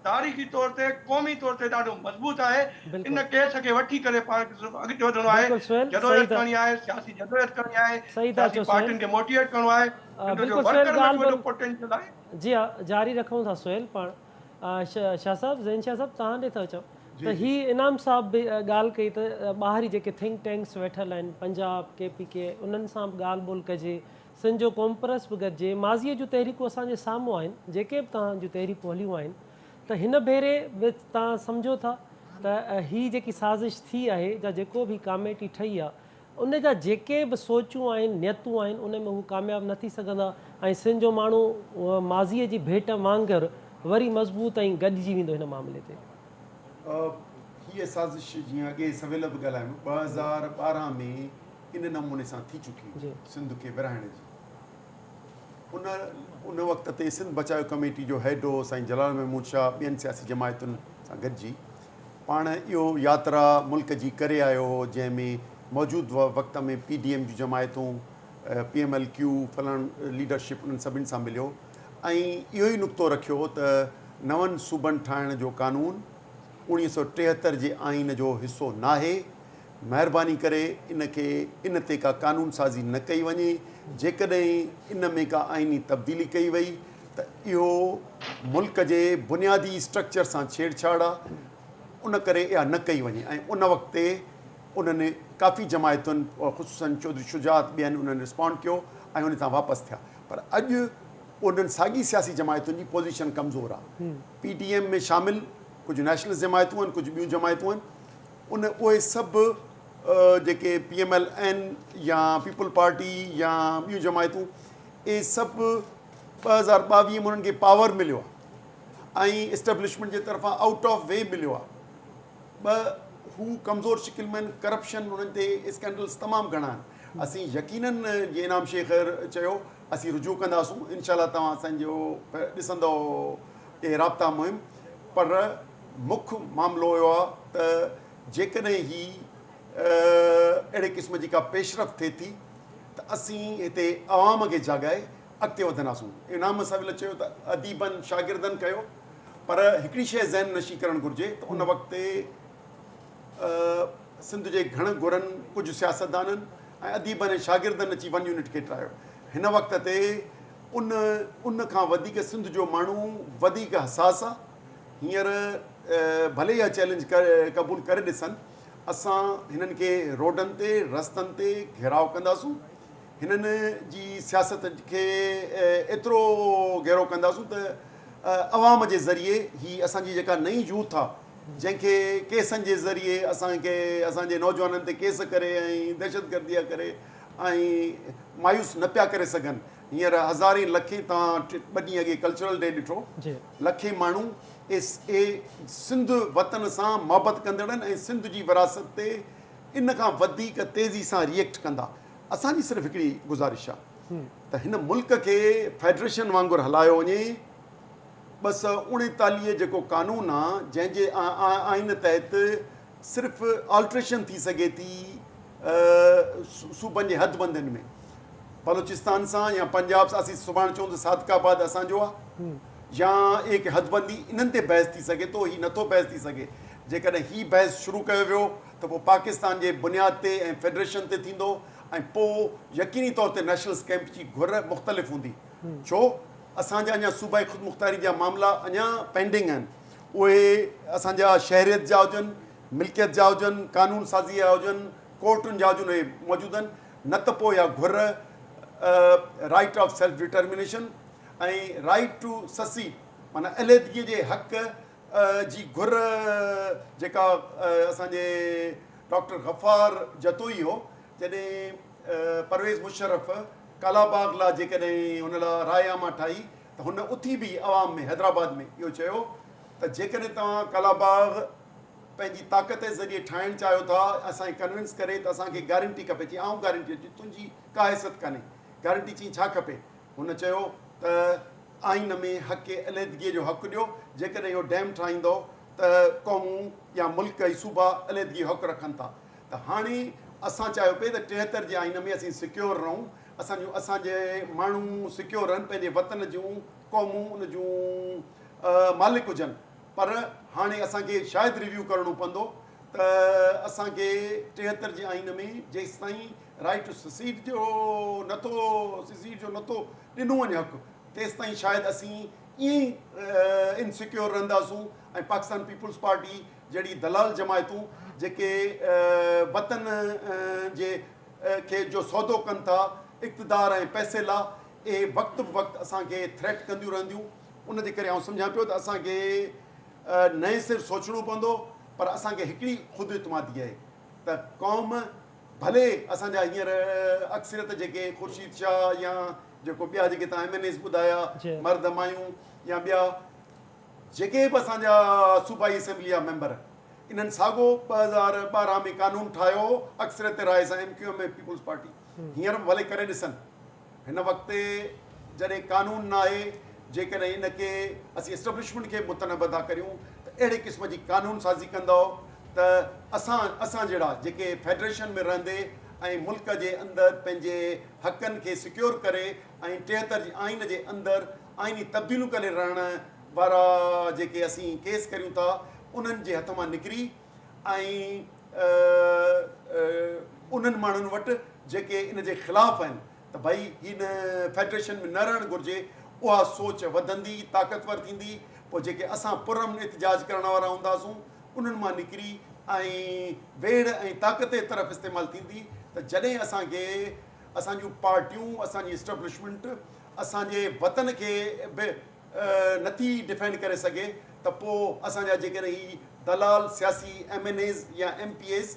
तारीख़ी तौर ते, क़ौमी तौर ते ॾाढो मज़बूत आहे। इन केस खे वठी करे पाण खे अॻिते वधणो आहे, जदोजहद करणी आहे, सियासी जदोजहद करणी आहे, सियासी पार्टियुनि खे मोटिवेट करणो आहे, पोटेंशियल आहे। जी हा, जारी रखूं था सुहेल। पाण शाह साहब, ज़ैन शाह साहब, तव्हां ॾे था अचो त ही इनाम साहब बि ॻाल्हि कई त ॿाहिरी जेके थिंक टैंक्स वेठल आहिनि, पंजाब KPK, उन्हनि सां बि ॻाल्हि ॿोल कजे, सिंध जो कॉम्प्रेस बि गॾिजे, माज़ीअ जूं तहरीकूं असांजे साम्हूं आहिनि, जेके बि तव्हां जूं तहरीकूं हलियूं आहिनि, त हिन भेरे बि तव्हां सम्झो था त ही जेकी साज़िश थी आहे, जा जेको बि कमेटी ठही आहे, उन जा जेके बि सोचूं आहिनि, नियतूं आहिनि, उन में हू कामयाबु न थी सघंदा, ऐं सिंध जो माण्हू माज़ीअ जी भेट वांगुरु वरी मज़बूत ऐं गॾिजी वेंदो हिन मामले ते। हीअ साज़िश जीअं अॻे सवेल बि ॻाल्हायूं, 2012 में इन नमूने सां थी चुकी सिंध खे विरहाइण जी। उन वक़्त ते सिंध बचाओ कमेटी जो हेड हो साईं जलाल महमूद शाह, ॿियनि सियासी जमायतुनि सां गॾिजी पाण इहो यात्रा मुल्क जी करे आयो हो, जंहिंमें मौजूदु वक़्त में PDM जूं जमायतूं, PMLQ, फलाण लीडरशिप, उन्हनि सभिनी सां मिलियो ऐं इहो ई नुक़्तो रखियो त नवनि सूबनि ठाहिण जो कानून 1973 जे आइन जो हिसो नाहे, महिरबानी करे इन ते का कानून साज़ी न कई वञे, जेकॾहिं इन में का आइनी तब्दीली कई वई त इहो मुल्क जे बुनियादी स्ट्रक्चर सां छेड़छाड़ आहे, उन करे इहा न कई वञे। ऐं उन वक़्त ते उन्हनि काफ़ी जमायतुनि, ख़ुसूसन चौधरी शुजात, ॿियनि उन्हनि रिस्पॉन्ड कयो ऐं उन सां वापसि थिया। पर अॼु उन्हनि साॻी सियासी जमायतुनि जी पोज़ीशन कमज़ोर आहे। PDM में शामिल कुझु नेशनलिस्ट जमायतूं आहिनि, कुझु ॿियूं जमायतूं आहिनि, उहे सभु जेके PMLN या पीपल पार्टी या ॿियूं जमायतूं, इहे सभु 2022 में उन्हनि खे पावर मिलियो आहे ऐं इस्टेब्लिशमेंट जे तरफ़ां आउट ऑफ वे मिलियो आहे। हू कमज़ोर शिकिल में आहिनि, करप्शन उन्हनि ते स्कैंडल्स तमामु घणा आहिनि। असीं यकीनन जीअं इनाम शेखर चयो, असीं रुजू कंदासूं, इनशाला तव्हां असांजो ॾिसंदो इहे राब्ता मुहिम। पर मुख्य मामिलो हुयो आहे त जेकॾहिं ही अहिड़े क़िस्म जी का पेशरफ़ थिए थी त असीं हिते आवाम खे जाॻाए अॻिते वधंदासूं। इनाम साहिब चयो त अदीबनि शागिर्दनि कयो, पर हिकिड़ी शइ ज़हन नशी करणु घुरिजे त उन वक़्त ते सिंध जे घणनि घुरनि कुझु सियासतदाननि ऐं अदीबनि ऐं शागिर्दनि अची वन यूनिट खे ठाहियो। हिन वक़्त ते उन खां वधीक सिंध जो माण्हू वधीक हसास आहे। हींअर भले इहा चैलेंज क़बूल करे ॾिसनि, असां हिननि खे रोडनि ते, रस्तनि ते घेराव कंदासूं, हिननि जी सियासत खे एतिरो गहरो कंदासूं त अवाम जे ज़रिए ही असांजी जेका नई यूथ आहे, जंहिंखे केसनि जे ज़रिए असांजे नौजवाननि ते केस करे ऐं दहशतगर्दीअ करे ऐं मायूस न पिया करे सघनि। हींअर हज़ारे लखे, तव्हां 2 ॾींहं अॻे कल्चरल डे ॾिठो, लखे माण्हू सिंध वतन सां मोहबत कंदड़नि ऐं सिंध जी विरासत ते इन खां वधीक तेज़ी सां रिएक्ट कंदा। असांजी सिर्फ़ु हिकिड़ी गुज़ारिश आहे त हिन मुल्क खे फेडरेशन वांगुरु हलायो वञे। 249 जेको कानून आहे, जंहिंजे आइन तहत सिर्फ़ु ऑल्ट्रेशन थी सघे थी सूबनि जे हदबंदियुनि में, बलोचिस्तान सां या पंजाब सां। असीं सुभाणे चऊं त सादिकाबाद असांजो आहे या एक हदबंदी, इन्हनि ते बहस थी सघे थो, हीउ नथो बहस थी सघे। जेकॾहिं हीउ बहस शुरू कयो वियो त पोइ पाकिस्तान जे बुनियाद ते ऐं फेडरेशन ते थींदो ऐं पोइ यकीनी तौर ते नेशनल कैंप जी घुर मुख़्तलिफ़ हूंदी। छो असांजा अञा सूबाई ख़ुदमुख़्तारी जा मामला अञा पेंडिंग आहिनि। उहे असांजा शहरियत जा हुजनि, मिल्कियत जा हुजनि, कानून साज़ी जा हुजनि, कोर्टुनि जा हुजनि, उहे मौजूदु आहिनि। न त पोइ इहा घुर राइट ऑफ सेल्फ डिटर्मिनेशन ऐं राइट टू ससीड माना अलहदगीअ जे हक़ जी घुर जेका असांजे डॉक्टर गफ़ार जतोई हो जॾहिं परवेज़ मुशर्रफ कालाबाग लाइ जेकॾहिं हुन लाइ रायनामा ठाही त हुन उथी बि आवाम में हैदराबाद में इहो चयो त जेकॾहिं तव्हां कालाबाग पंहिंजी ताक़त जे ज़रिए ठाहिणु चाहियो था असांखे कन्विंस करे त असांखे गारंटी खपे चई आऊं गारंटी अची तुंहिंजी का हैसियत कान्हे गारंटी चई छा खपे हुन चयो त आइन में हक़ अलहदगीअ जो हक़ु ॾियो जेकॾहिं इहो डैम ठाहींदो त क़ौमूं या मुल्क ऐं सूबा अलहदगीअ जो हक़ु रखनि था त हाणे असां चाहियो पिए त 73 जे आइन में असीं सिक्योर रहूं असांजे माण्हू सिक्योर रहनि पंहिंजे वतन जूं क़ौमूं उन जूं मालिक हुजनि पर हाणे असांखे शायदि रिव्यू करिणो पवंदो त असांखे 73 जे आइन में जेसिताईं राइट टू ससीड जो नथो ॾिनो वञे हक़ु तेसिताईं शायदि असीं ईअं ई इनसिक्योर रहंदासूं ऐं पाकिस्तान पीपुल्स पार्टी जहिड़ी दलाल जमायतूं जेके वतन जे खे जो सौदो कनि था इक़्तिदार ऐं पैसे लाइ इहे वक़्तु बि वक़्तु असांखे थ्रेट कंदियूं रहंदियूं उन जे करे आउं सम्झां पियो त असांखे नए सिर सोचणो पवंदो पर असांखे हिकिड़ी ख़ुदि इतमादी आहे त क़ौम भले असांजा हींअर अक्सरियत जेके ख़ुर्शीद शाह या जेको ॿिया जेके तव्हां MNAs ॿुधाया मर्द मायूं या ॿिया जेके बि असांजा सूबाई असेंबली जा मेंबर इन्हनि साॻियो 2012 में कानून ठाहियो अक्सरियत राय सां MQM ऐं पीपुल्स पार्टी हींअर बि भले करे ॾिसनि हिन वक़्तु जॾहिं कानून न आहे जेकॾहिं इनखे असीं एस्टेब्लिशमेंट खे मुतनबद था करियूं त अहिड़े क़िस्म जी कानून साज़ी कंदो त असां जहिड़ा जेके फेडरेशन में रहंदे ऐं मुल्क जे अंदरि पंहिंजे हक़नि खे सिक्योर करे ऐं 73 जी आइन जे अंदरि आइनी तब्दीलियूं करे रहण वारा जेके असीं केस करियूं था उन्हनि जे हथ मां निकिरी ऐं उन्हनि माण्हुनि वटि जेके इन जे ख़िलाफ़ु आहिनि त भई हिन फेडरेशन में न रहणु घुरिजे उहा सोच वधंदी ताक़तवर थींदी पोइ जेके असां पुरम एहतिजाज करण वारा हूंदासूं उन्हनि मां निकिरी ऐं वेड़ ऐं ताक़त जे तरफ़ इस्तेमालु थींदी त जॾहिं असांखे असांजूं पार्टियूं असांजी एस्टेब्लिशमेंट असांजे वतन खे बि नथी डिफेंड करे सघे त पोइ असांजा जेकॾहिं ही दलाल सियासी MNAs या MPAs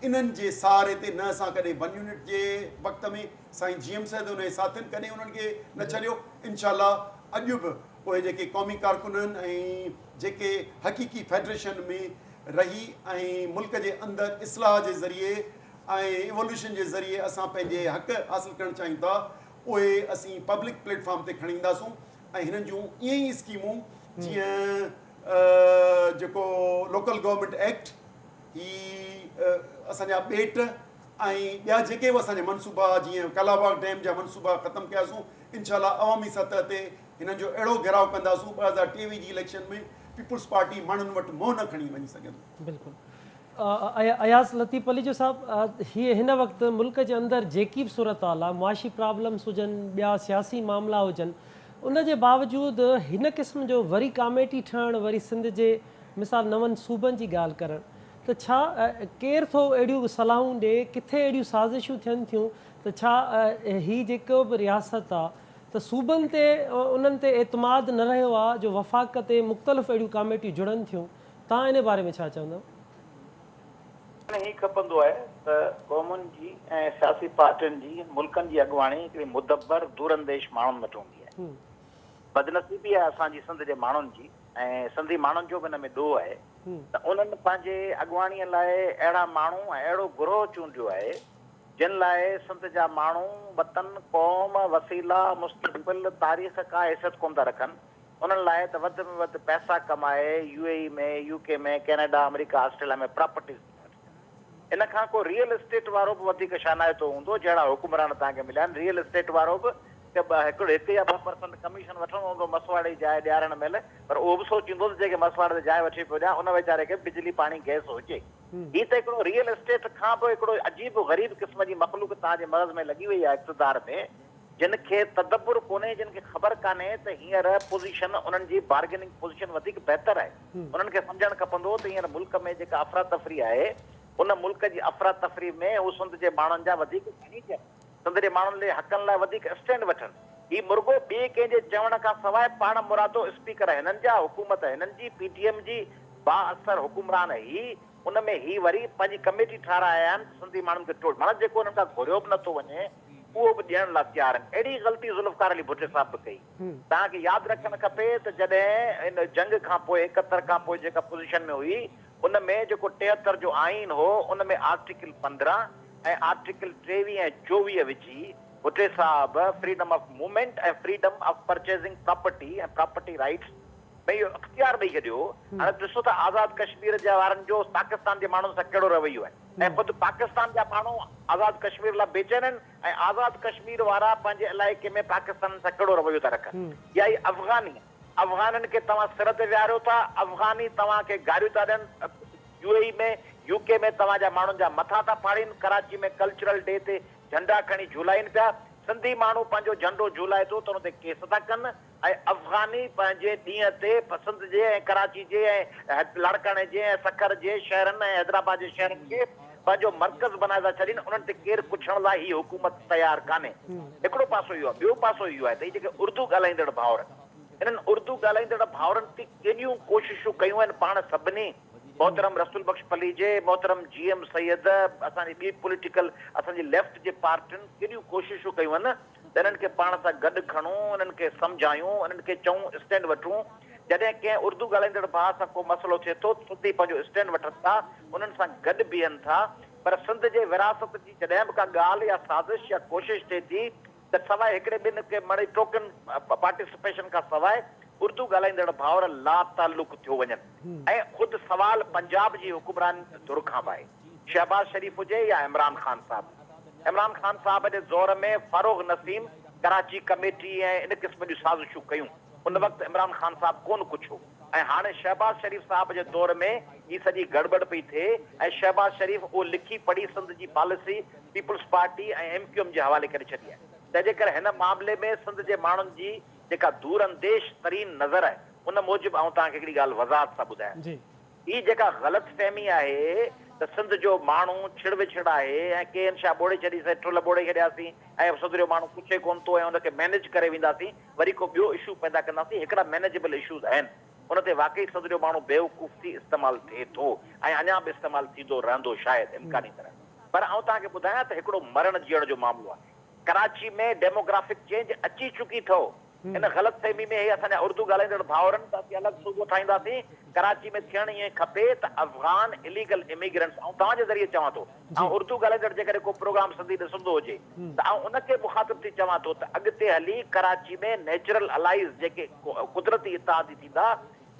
इन्हनि जे सहारे ते न असां कॾहिं 1 यूनिट जे वक़्त में साईं GM साहिब उन जे साथियुनि कॾहिं उन्हनि खे न छॾियो इनशाला अॼु बि उहे जेके क़ौमी कारकुननि ऐं जेके हक़ीक़ी फेडरेशन में रही ऐं मुल्क जे अंदरि इस्लाह जे ज़रिए ऐं इवोल्यूशन जे ज़रिए असां पंहिंजे हक़ हासिलु करणु चाहियूं था उहे असीं पब्लिक प्लेटफॉर्म ते खणी ईंदासूं ऐं हिननि जूं ईअं ई स्कीमूं जीअं जेको लोकल गवर्नमेंट एक्ट ही असांजा ॿेट ऐं ॿिया जेके बि असांजा मनसूबा जीअं कालाबाग डैम जा मनसूबा ख़तमु कयासीं इनशाला अवामी सतह ते हिननि जो अहिड़ो घेराव कंदासूं 2023 जी इलेक्शन में पीपुल्स पार्टी माण्हुनि वटि मोह न खणी वञी सघंदी बिल्कुलु अयाज़ लतीफ़ अली जो साहब हीअ हिन वक़्तु मुल्क जे अंदरि जेकी बि सूरत हाल आहे मुआशी प्रॉब्लम्स हुजनि ॿिया सियासी मामला हुजनि उन जे बावजूदि हिन क़िस्म जो वरी कमेटी ठहणु वरी सिंध जे मिसाल नवनि सूबनि जी ॻाल्हि करणु त छा केरु थो अहिड़ियूं सलाहूं ॾिए किथे अहिड़ियूं साज़िशूं थियनि थियूं त छा हीअ जेको बि रियासत आहे त सूबनि ते उन्हनि ते एतमाद न रहियो आहे जो वफ़ाक़ ते मुख़्तलिफ़ अहिड़ियूं कमेटियूं जुड़नि थियूं तव्हां इन बारे में छा चवंदव ही खपंदो आहे त क़ौमुनि जी ऐं सियासी पार्टियुनि जी मुल्कनि जी अॻुवाणी हिकिड़ी मुदबर दूरंदेश माण्हुनि वटि हूंदी आहे बदनसीबी आहे असांजी सिंध जे माण्हुनि जी ऐं सिंधी माण्हुनि जो बि हिन में ॾोह आहे त उन्हनि पंहिंजे अॻुवाणीअ लाइ अहिड़ा माण्हू ऐं अहिड़ो गुरोह चूंडियो आहे जिन लाइ सिंध जा माण्हू वतन क़ौम वसीला मुस्तक़बिल तारीख़ का हैसियत कोन था रखनि उन्हनि लाइ त वधि में वधि पैसा कमाए UAE में UK में कैनेडा अमेरिका ऑस्ट्रेलिया में प्रॉपर्टीज़ इन खां को रियल एस्टेट वारो बि वधीक शानाइतो हूंदो जहिड़ा हुकुमरान तव्हांखे मिलिया आहिनि रियल एस्टेट वारो बि हिकिड़ो 1 या 2% कमीशन वठणो हूंदो मसवाड़े जी जाइ ॾियारण महिल पर उहो बि सोचींदो त जेके मसवाड़े ते जाइ वठी पियो ॾियां उन वीचारे खे बिजली पाणी गैस हुजे हीअ त हिकिड़ो रियल एस्टेट खां पोइ हिकिड़ो अजीब ग़रीब क़िस्म जी मख़लूक तव्हांजे मग़ज़ में लॻी वई आहे इक़्तिदार में जिन खे तदब्बुर कोन्हे जिन खे ख़बर कान्हे त हींअर पोज़ीशन उन्हनि जी बार्गेनिंग पोज़ीशन वधीक बहितर आहे उन्हनि खे सम्झणु खपंदो त हींअर मुल्क में जेका अफ़रा तफ़री आहे उन मुल्क जी अफ़रा तफ़री में हू सिंध जे माण्हुनि जा वधीक खणी थियनि सिंध जे माण्हुनि लाइ हक़नि लाइ वधीक स्टैंड वठनि ही मुर्गो ॿिए कंहिंजे चवण खां सवाइ पाण मुरादो स्पीकर हिननि जा, हुकूमत हिननि जी, PTM जी बाअसर हुकुमरान ही, उन में ही वरी पंहिंजी कमेटी ठाराया आहिनि सिंधी माण्हुनि खे टोड़, माना जेको हुननि खां घुरियो बि नथो वञे उहो बि ॾियण लाइ तयार आहिनि। अहिड़ी ग़लती ज़ुल्फ़कार अली भुट्टो साहिब बि कई। तव्हांखे यादि रखणु खपे त जॾहिं इन जंग खां पोइ 71 खां पोइ जेका पोज़ीशन में हुई, उन में जेको 73 जो आइन हो, उन में आर्टिकल 15 ऐं आर्टिकल 23 ऐं 24 विझी भुट्टे साहब फ्रीडम ऑफ मूवमेंट ऐं फ्रीडम ऑफ परचेजिंग प्रॉपर्टी ऐं प्रॉपर्टी राइट्स भई इहो अख़्तियार ॾेई छॾियो। हाणे ॾिसो त आज़ाद कश्मीर जे वारनि जो पाकिस्तान जे माण्हुनि सां कहिड़ो रवैयो आहे, ऐं ख़ुदि पाकिस्तान जा माण्हू आज़ाद कश्मीर लाइ बेचैन आहिनि, ऐं आज़ाद कश्मीर वारा पंहिंजे इलाइक़े में पाकिस्तान सां कहिड़ो रवैयो था रखनि। या ई अफ़गानी, अफ़गाननि खे तव्हां सिर ते विहारियो था, अफ़गानी तव्हांखे गारियूं था ॾियनि, UAE में UK में तव्हांजा माण्हुनि जा मथा था फाड़ीनि, कराची में कल्चरल डे ते झंडा खणी झूलाइनि पिया, सिंधी माण्हू पंहिंजो झंडो झूलाए थो त हुन ते केस था कनि, ऐं अफ़गानी पंहिंजे ॾींहं ते पसंदि जे ऐं कराची जे ऐं लाड़काणे जे ऐं सखर जे शहरनि ऐं हैदराबाद जे शहरनि खे पंहिंजो मर्कज़ बनाए था छॾीनि, उन्हनि ते केरु पुछण लाइ ही हुकूमत तयारु कान्हे। हिकिड़ो पासो इहो आहे, ॿियो पासो इहो आहे त ही जेके उर्दू ॻाल्हाईंदड़ भाउर, इन्हनि उर्दू ॻाल्हाईंदड़ भाउरनि ते केॾियूं कोशिशूं कयूं आहिनि पाण सभिनी, मोहतरम रसूल बख्श पली जे, मोहतरम GM सैयद, असांजी ॿी पॉलिटिकल असांजी लेफ्ट जे पार्टियुनि केॾियूं कोशिशूं कयूं आहिनि त इन्हनि खे पाण सां गॾु खणूं, इन्हनि खे सम्झायूं, इन्हनि खे चऊं स्टैंड वठूं। जॾहिं कंहिं उर्दू ॻाल्हाईंदड़ भाउ सां को मसइलो थिए थो, सिंधी पंहिंजो स्टैंड वठनि था, उन्हनि सां गॾु बीहनि था, पर सिंध जे विरासत जी जॾहिं बि का ॻाल्हि या साज़िश या कोशिशि थिए थी त सवाइ हिकिड़े ॿिनि खे मणे टोकन पार्टिसिपेशन खां सवाइ उर्दू ॻाल्हाईंदड़ भाउर लातालुक थियो वञनि। ऐं ख़ुदि सवाल पंजाब जी हुकुमरान धुर खां बि आहे, शहबाज शरीफ़ हुजे या इमरान ख़ान साहब। इमरान ख़ान साहब जे ज़ोर में फारूक नसीम कराची कमेटी ऐं इन क़िस्म जूं साज़िशूं कयूं, उन वक़्तु इमरान ख़ान साहब कोन कुझु हो, ऐं हाणे शहबाज शरीफ़ साहब जे दौर में ही सॼी गड़बड़ पई थिए, ऐं शहबाज शरीफ़ उहो लिखी पढ़ी सिंध जी पॉलिसी पीपुल्स पार्टी ऐं MQM जे हवाले करे छॾी आहे। तंहिंजे करे हिन मामले में सिंध जे माण्हुनि जी जेका दूर अंदेश तरीन नज़र आहे, उन मूजिबि आउं तव्हांखे हिकिड़ी ॻाल्हि वज़ाहत सां ॿुधायां। ही जेका ग़लतफ़हमी आहे त सिंध जो माण्हू छिड़ विछड़ आहे ऐं के छा ॿोड़े छॾीसीं, ठुल ॿोड़े छॾियासीं ऐं सिंध जो माण्हू पुछे कोन थो ऐं हुनखे मैनेज करे वेंदासीं, वरी को ॿियो इशू पैदा कंदासीं। हिकिड़ा मैनेजेबल इशूज़ आहिनि, उन ते वाक़ई सिंध जो माण्हू बेवकूफ़ थी इस्तेमालु थिए थो ऐं अञा बि इस्तेमालु थींदो रहंदो शायदि इम्कानी तरह। पर आउं तव्हांखे ॿुधायां त हिकिड़ो मरण जीअण जो मामलो आहे। कराची में डेमोग्राफिक चेंज अची चुकी अथव। इन ग़लतफ़हमी में हे असांजा उर्दू ॻाल्हाईंदड़ भाउरनि त असीं अलॻि सूबो ठाहींदासीं, कराची में थियणु ईअं खपे त अफ़गान इलीगल इमिग्रेंट्स, ऐं तव्हांजे ज़रिए चवां थो, ऐं उर्दू ॻाल्हाईंदड़ जेकॾहिं को प्रोग्राम सिंधी ॾिसंदो हुजे त आउं उनखे मुखातिब थी चवां थो त अॻिते हली कराची में नेचुरल अलाइज़ जेके कुदरती इत्तेहादी थींदा,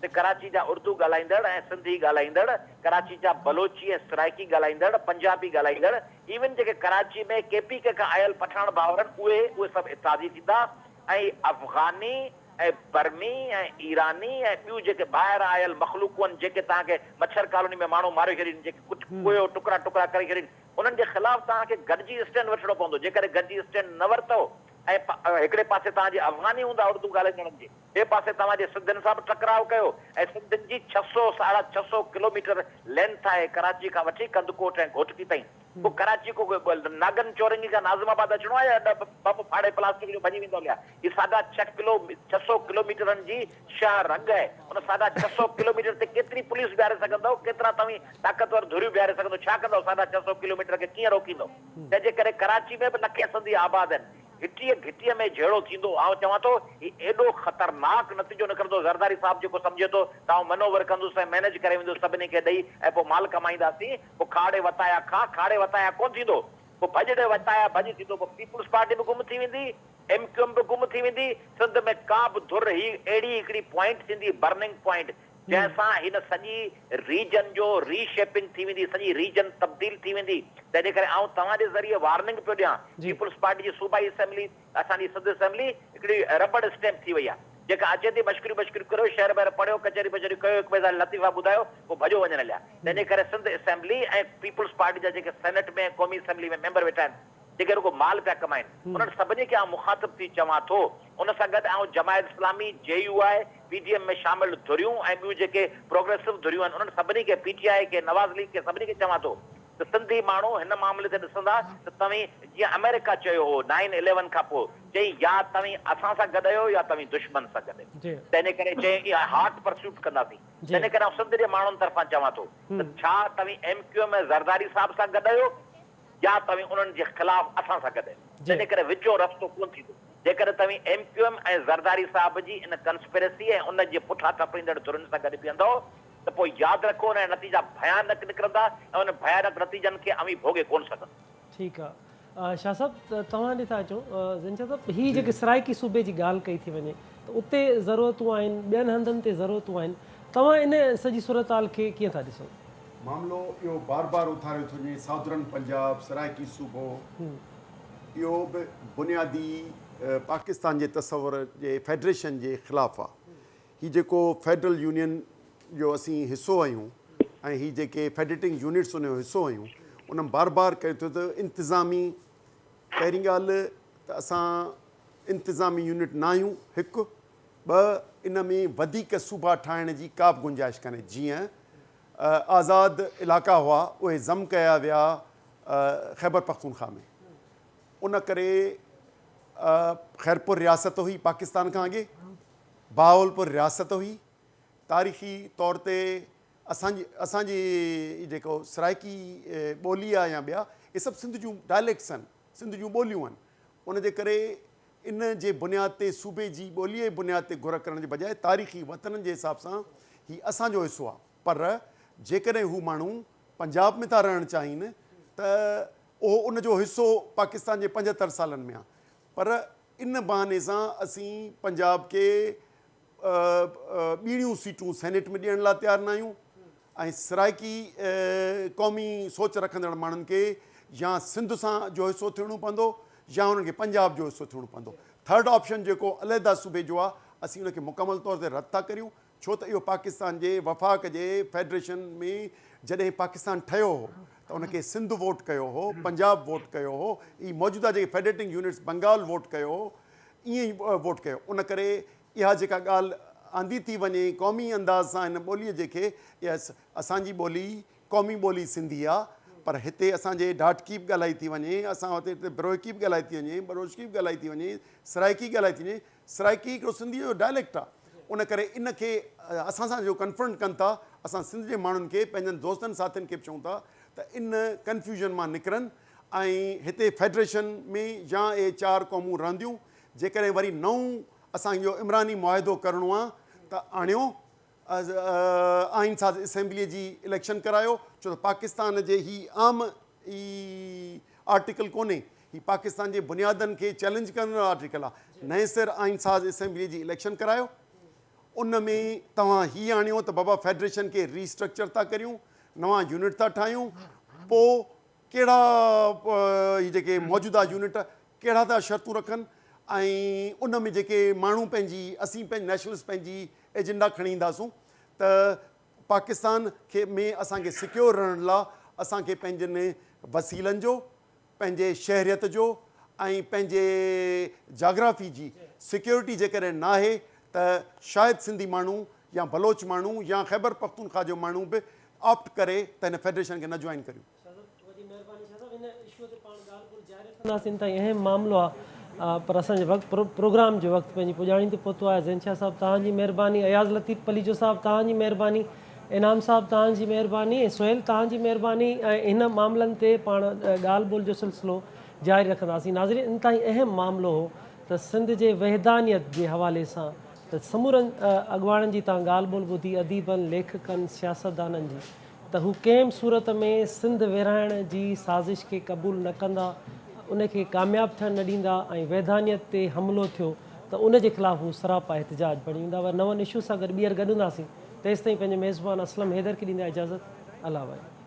त कराची जा उर्दू ॻाल्हाईंदड़ ऐं सिंधी ॻाल्हाईंदड़, कराची जा बलोची ऐं सराइकी ॻाल्हाईंदड़, पंजाबी ॻाल्हाईंदड़, इवन जेके कराची में KPK खां आयल पठान भाउर आहिनि, उहे सभु इत्तेहादी थींदा, ऐं अफ़गानी ऐं बर्मी ऐं ईरानी ऐं ॿियूं जेके ॿाहिरि आयल मख़लूक़ आहिनि, जेके तव्हांखे मच्छर कॉलोनी में माण्हू मारे छॾीनि, जेके कुझु कोयो टुकड़ा टुकड़ा करे छॾीनि, उन्हनि जे ख़िलाफ़ तव्हांखे गॾिजी स्टैंड वठिणो पवंदो। जेकॾहिं गॾिजी स्टैंड न वरितो ऐं हिकिड़े पासे तव्हांजे अफ़गानी हूंदा उर्दू ॻाल्हाईंदड़नि जे, ॿिए पासे तव्हांजे सिंधियुनि सां बि टकराव कयो, ऐं सिंधियुनि जी 600-650 किलोमीटर लेंथ आहे कराची खां वठी कंदकोट ऐं घोटकी ताईं। पोइ कराची को नागन चौरंगी खां नाज़िमाबाद अचिणो आहे या बम फाड़े प्लास्टिक जो भॼी वेंदो हलिया। ही 600 किलोमीटरनि जी छा रंग आहे, उन 650 किलोमीटर ते केतिरी पुलिस बीहारे सघंदव, केतिरा तव्हीं ताक़तवर धुरियूं बीहारे सघंदव, छा कंदव 650 किलोमीटर खे कीअं रोकींदव। तंहिंजे करे कराची में बि लखे सिंधी आबाद आहिनि, घिटीअ में जहिड़ो थींदो। आउं चवां थो ही एॾो ख़तरनाक नतीजो निकिरंदो, ज़रदारी साहिब जेको सम्झे थो त आउं मनोवर कंदुसि ऐं मैनेज करे वेंदुसि सभिनी खे ॾेई ऐं पोइ माल कमाईंदासीं, पोइ खाड़े वताया कोन थींदो, पोइ भॼड़े वताया भॼ थींदो, पोइ पीपुल्स पार्टी बि गुम थी वेंदी, MQM बि गुम थी वेंदी। सिंध में का बि धुर ही अहिड़ी हिकिड़ी पॉइंट थींदी, बर्निंग पॉइंट, जंहिंसां हिन सॼी रीजन जो रीशेपिंग थी वेंदी, सॼी रीजन तब्दील थी वेंदी। तंहिंजे करे आउं तव्हांजे ज़रिए वार्निंग पियो ॾियां, पीपुल्स पार्टी जी सूबाई असेंबली, असांजी सिंध असेंबली हिकिड़ी रबड़ स्टैम्प थी वई आहे, जेका अचे थी मश्करी करो, शहर ॿाहिरि पढ़ियो, कचहरी बचहरी कयो, हिकु ॿिए सां लतीफ़ा ॿुधायो, पोइ भॼो वञण लाइ। तंहिंजे करे सिंध असेंबली ऐं पीपुल्स पार्टी जा जेके सेनेट में क़ौमी असेंबली में मेंबर वेठा आहिनि, जेके रुगो माल पिया कमाइनि, उन्हनि सभिनी खे आउं मुखातिब थी चवां थो। उन सां गॾु आउं जमायत इस्लामी, JUI, PDM में शामिल धुरियूं ऐं ॿियूं जेके प्रोग्रेसिव धुरियूं आहिनि, उन्हनि सभिनी खे, PTI खे, नवाज़ लीग खे, सभिनी खे चवां थो त सिंधी माण्हू हिन मामले ते ॾिसंदा त तव्हीं जीअं अमेरिका चयो हो 9/11 खां पोइ चई या तव्हीं असां सां गॾु आहियो या तव्हीं दुश्मन सां गॾु आहियो। तंहिं करे चई इहा हार्ड परस्यूट कंदासीं। तंहिं करे सिंध जे माण्हुनि तरफ़ां चवां थो त छा तव्हीं MQM ऐं ज़रदारी साहिब सां गॾु आहियो या तव्हीं उन्हनि जे ख़िलाफ़ असां सां गॾु आहियो। तंहिं करे विचो रस्तो कोन थींदो। जेकर तव्हीं MQM ऐं ज़रदारी साहिब जी इन कंस्पिरेसी ऐं उन जे पुठियां टपरींदड़ धुरनि सां गॾु बीहंदो त पोइ यादि रखो उन नतीजा भयानक निकिरंदा ऐं उन भयानक नतीजनि खे अमी भोगे कोन सघंदा। ठीकु आहे शाह साहिबु तव्हां ॾे था अचो ज़िंचा साहिबु हीअ जेके सराइकी सूबे जी ॻाल्हि कई थी वञे त उते ज़रूरतूं आहिनि ॿियनि हंधनि ते ज़रूरतूं आहिनि तव्हां इन सॼी सूरत हाल खे कीअं था ॾिसो? मामिलो इहो बार बार उथारियो थो वञे साउदर्न पंजाब सराइकी सूबो इहो बि बुनियादी पाकिस्तान जे तसवुर जे फेडरेशन जे ख़िलाफ़ु आहे। हीउ जेको फेडरल यूनियन जो असीं हिसो आहियूं ऐं हीअ जेके फेडरेटिंग यूनिट्स उन जो हिसो आहियूं उन में बार बार कयो थियो त इंतिज़ामी पहिरीं ॻाल्हि त असां इंतिज़ामी यूनिट न आहियूं हिकु ॿ इन में वधीक सूबा ठाहिण जी का बि गुंजाइश कान्हे। जीअं आज़ाद इलाइक़ा हुआ उहे ज़म कया विया ख़ैबर पख्तूनख्वा में उन करे खैरपुर रियासत हुई पाकिस्तान खां अॻे बहावलपुर रियासत हुई। तारीख़ी तौर ते असांजी जेको सराइकी ॿोली आहे या ॿिया इहे सभु सिंध जूं डायलेक्ट्स आहिनि सिंध जूं ॿोलियूं आहिनि। उन जे करे इन जे बुनियाद ते सूबे जी ॿोलीअ जे बुनियाद ते घुर करण जे बजाए तारीख़ी वतननि जे हिसाब सां हीउ असांजो हिसो आहे। पर जेकॾहिं हू माण्हू पंजाब में था रहणु चाहिनि त उहो उनजो हिसो पाकिस्तान जे 75 सालनि में आहे। पर इन बहाने सां असीं पंजाब खे ॿीड़ियूं सीटूं सेनेट में ॾियण लाइ तयारु न आहियूं ऐं सराइकी क़ौमी सोच रखंदड़ माण्हुनि खे या सिंध सां जो हिसो थियणो पवंदो या उन्हनि खे पंजाब जो हिसो थियणो पवंदो। थर्ड ऑप्शन जेको अलहदा सूबे जो आहे असीं उनखे मुकमल तौर ते रद्द था करियूं छो त इहो पाकिस्तान जे वफ़ाक़ जे फेडरेशन में जॾहिं पाकिस्तान ठहियो हो त उनखे सिंध वोट कयो हो पंजाब वोट कयो हो ई मौजूदा जेके फेडरेटिंग यूनिट्स बंगाल वोट कयो हो ईअं ई वोट कयो। उन करे इहा जेका ॻाल्हि आंदी थी वञे क़ौमी अंदाज़ सां हिन ॿोलीअ जेके इहा असांजी ॿोली क़ौमी ॿोली सिंधी आहे पर हिते असांजे ढाटकी बि ॻाल्हाई थी वञे असां हुते बिरोकी बि ॻाल्हाई थी वञे बरोशकी बि ॻाल्हाई थी वञे सराइकी ॻाल्हाई थी वञे। सराइकी हिकिड़ो सिंधीअ जो डायलेक्ट आहे। उन करे इन खे असां सां जो कन्फ्रंट कनि था असां सिंध जे माण्हुनि खे पंहिंजनि दोस्तनि साथियुनि खे बि चऊं था त इन कन्फ्यूजन मां निकिरनि ऐं हिते फेडरेशन में या इहे 4 क़ौमूं रहंदियूं। जेकॾहिं वरी नऊं असांजो इमरानी मुआहिदो करिणो आहे त आणियो आइन साज़ असेंबलीअ जी इलेक्शन करायो छो त पाकिस्तान जे ही आम ई आर्टिकल कोन्हे ही पाकिस्तान जे बुनियादनि खे चैलेंज करण वारो आर्टिकल आहे। नए सिर आइन साज़ असेंबलीअ जी इलेक्शन करायो उन में तव्हां हीअ आणियो त बाबा फेडरेशन खे रीस्ट्रक्चर था करियूं नवां यूनिट था ठाहियूं पोइ कहिड़ा ही जेके मौजूदा यूनिट कहिड़ा था शर्तूं रखनि ऐं उन में जेके माण्हू पंहिंजी असीं पंहिंजी नेशनलिस्ट पंहिंजी एजेंडा खणी ईंदासूं त पाकिस्तान खे में असांखे सिक्योर रहण लाइ असांखे पंहिंजनि वसीलनि जो पंहिंजे शहरियत जो ऐं पंहिंजे जाग्राफ़ी जी सिक्योरिटी जेकॾहिं न आहे त शायदि सिंधी माण्हू या बलोच माण्हू या ख़ैबर पख्तूनख्वा जो माण्हू बि ऑप्ट करे त हिन फेडरेशन खे न जॉइन करियूं। अहम मामिलो आहे पर असांजे वक़्तु प्रोग्राम जो वक़्तु पंहिंजी पुॼाणी ते पहुतो आहे। ज़िंचा साहिबु तव्हांजी महिरबानी अयाज़ लतीफ़ पलीजो साहिबु तव्हांजी महिरबानी इनाम साहिबु तव्हांजी महिरबानी ऐं सुहेल तव्हांजी महिरबानी ऐं हिन मामलनि ते पाण ॻाल्हि ॿोल जो सिलसिलो जारी रखंदासीं। नाज़रीन इन ताईं अहम मामिलो हो त सिंध जे वहदानियत जे हवाले सां त समूरनि अॻुवाणनि जी तव्हां ॻाल्हि ॿोल ॿुधी अदीबनि लेखकनि सियासतदाननि जी त हू कंहिं बि सूरत में सिंध विरहाइण जी साज़िश खे क़बूल न कंदा उनखे कामयाबु थियणु न ॾींदा ऐं वैधानियत ते हमिलो थियो त उनजे ख़िलाफ़ु हू सरापा एहतिजाज खणी ईंदा नवनि इशू सां गॾु ॿीहर गॾु हूंदासीं। तेसिताईं पंहिंजे मेज़बान असलम हैदर खे ॾींदा इजाज़त। अल्लाह वाहे।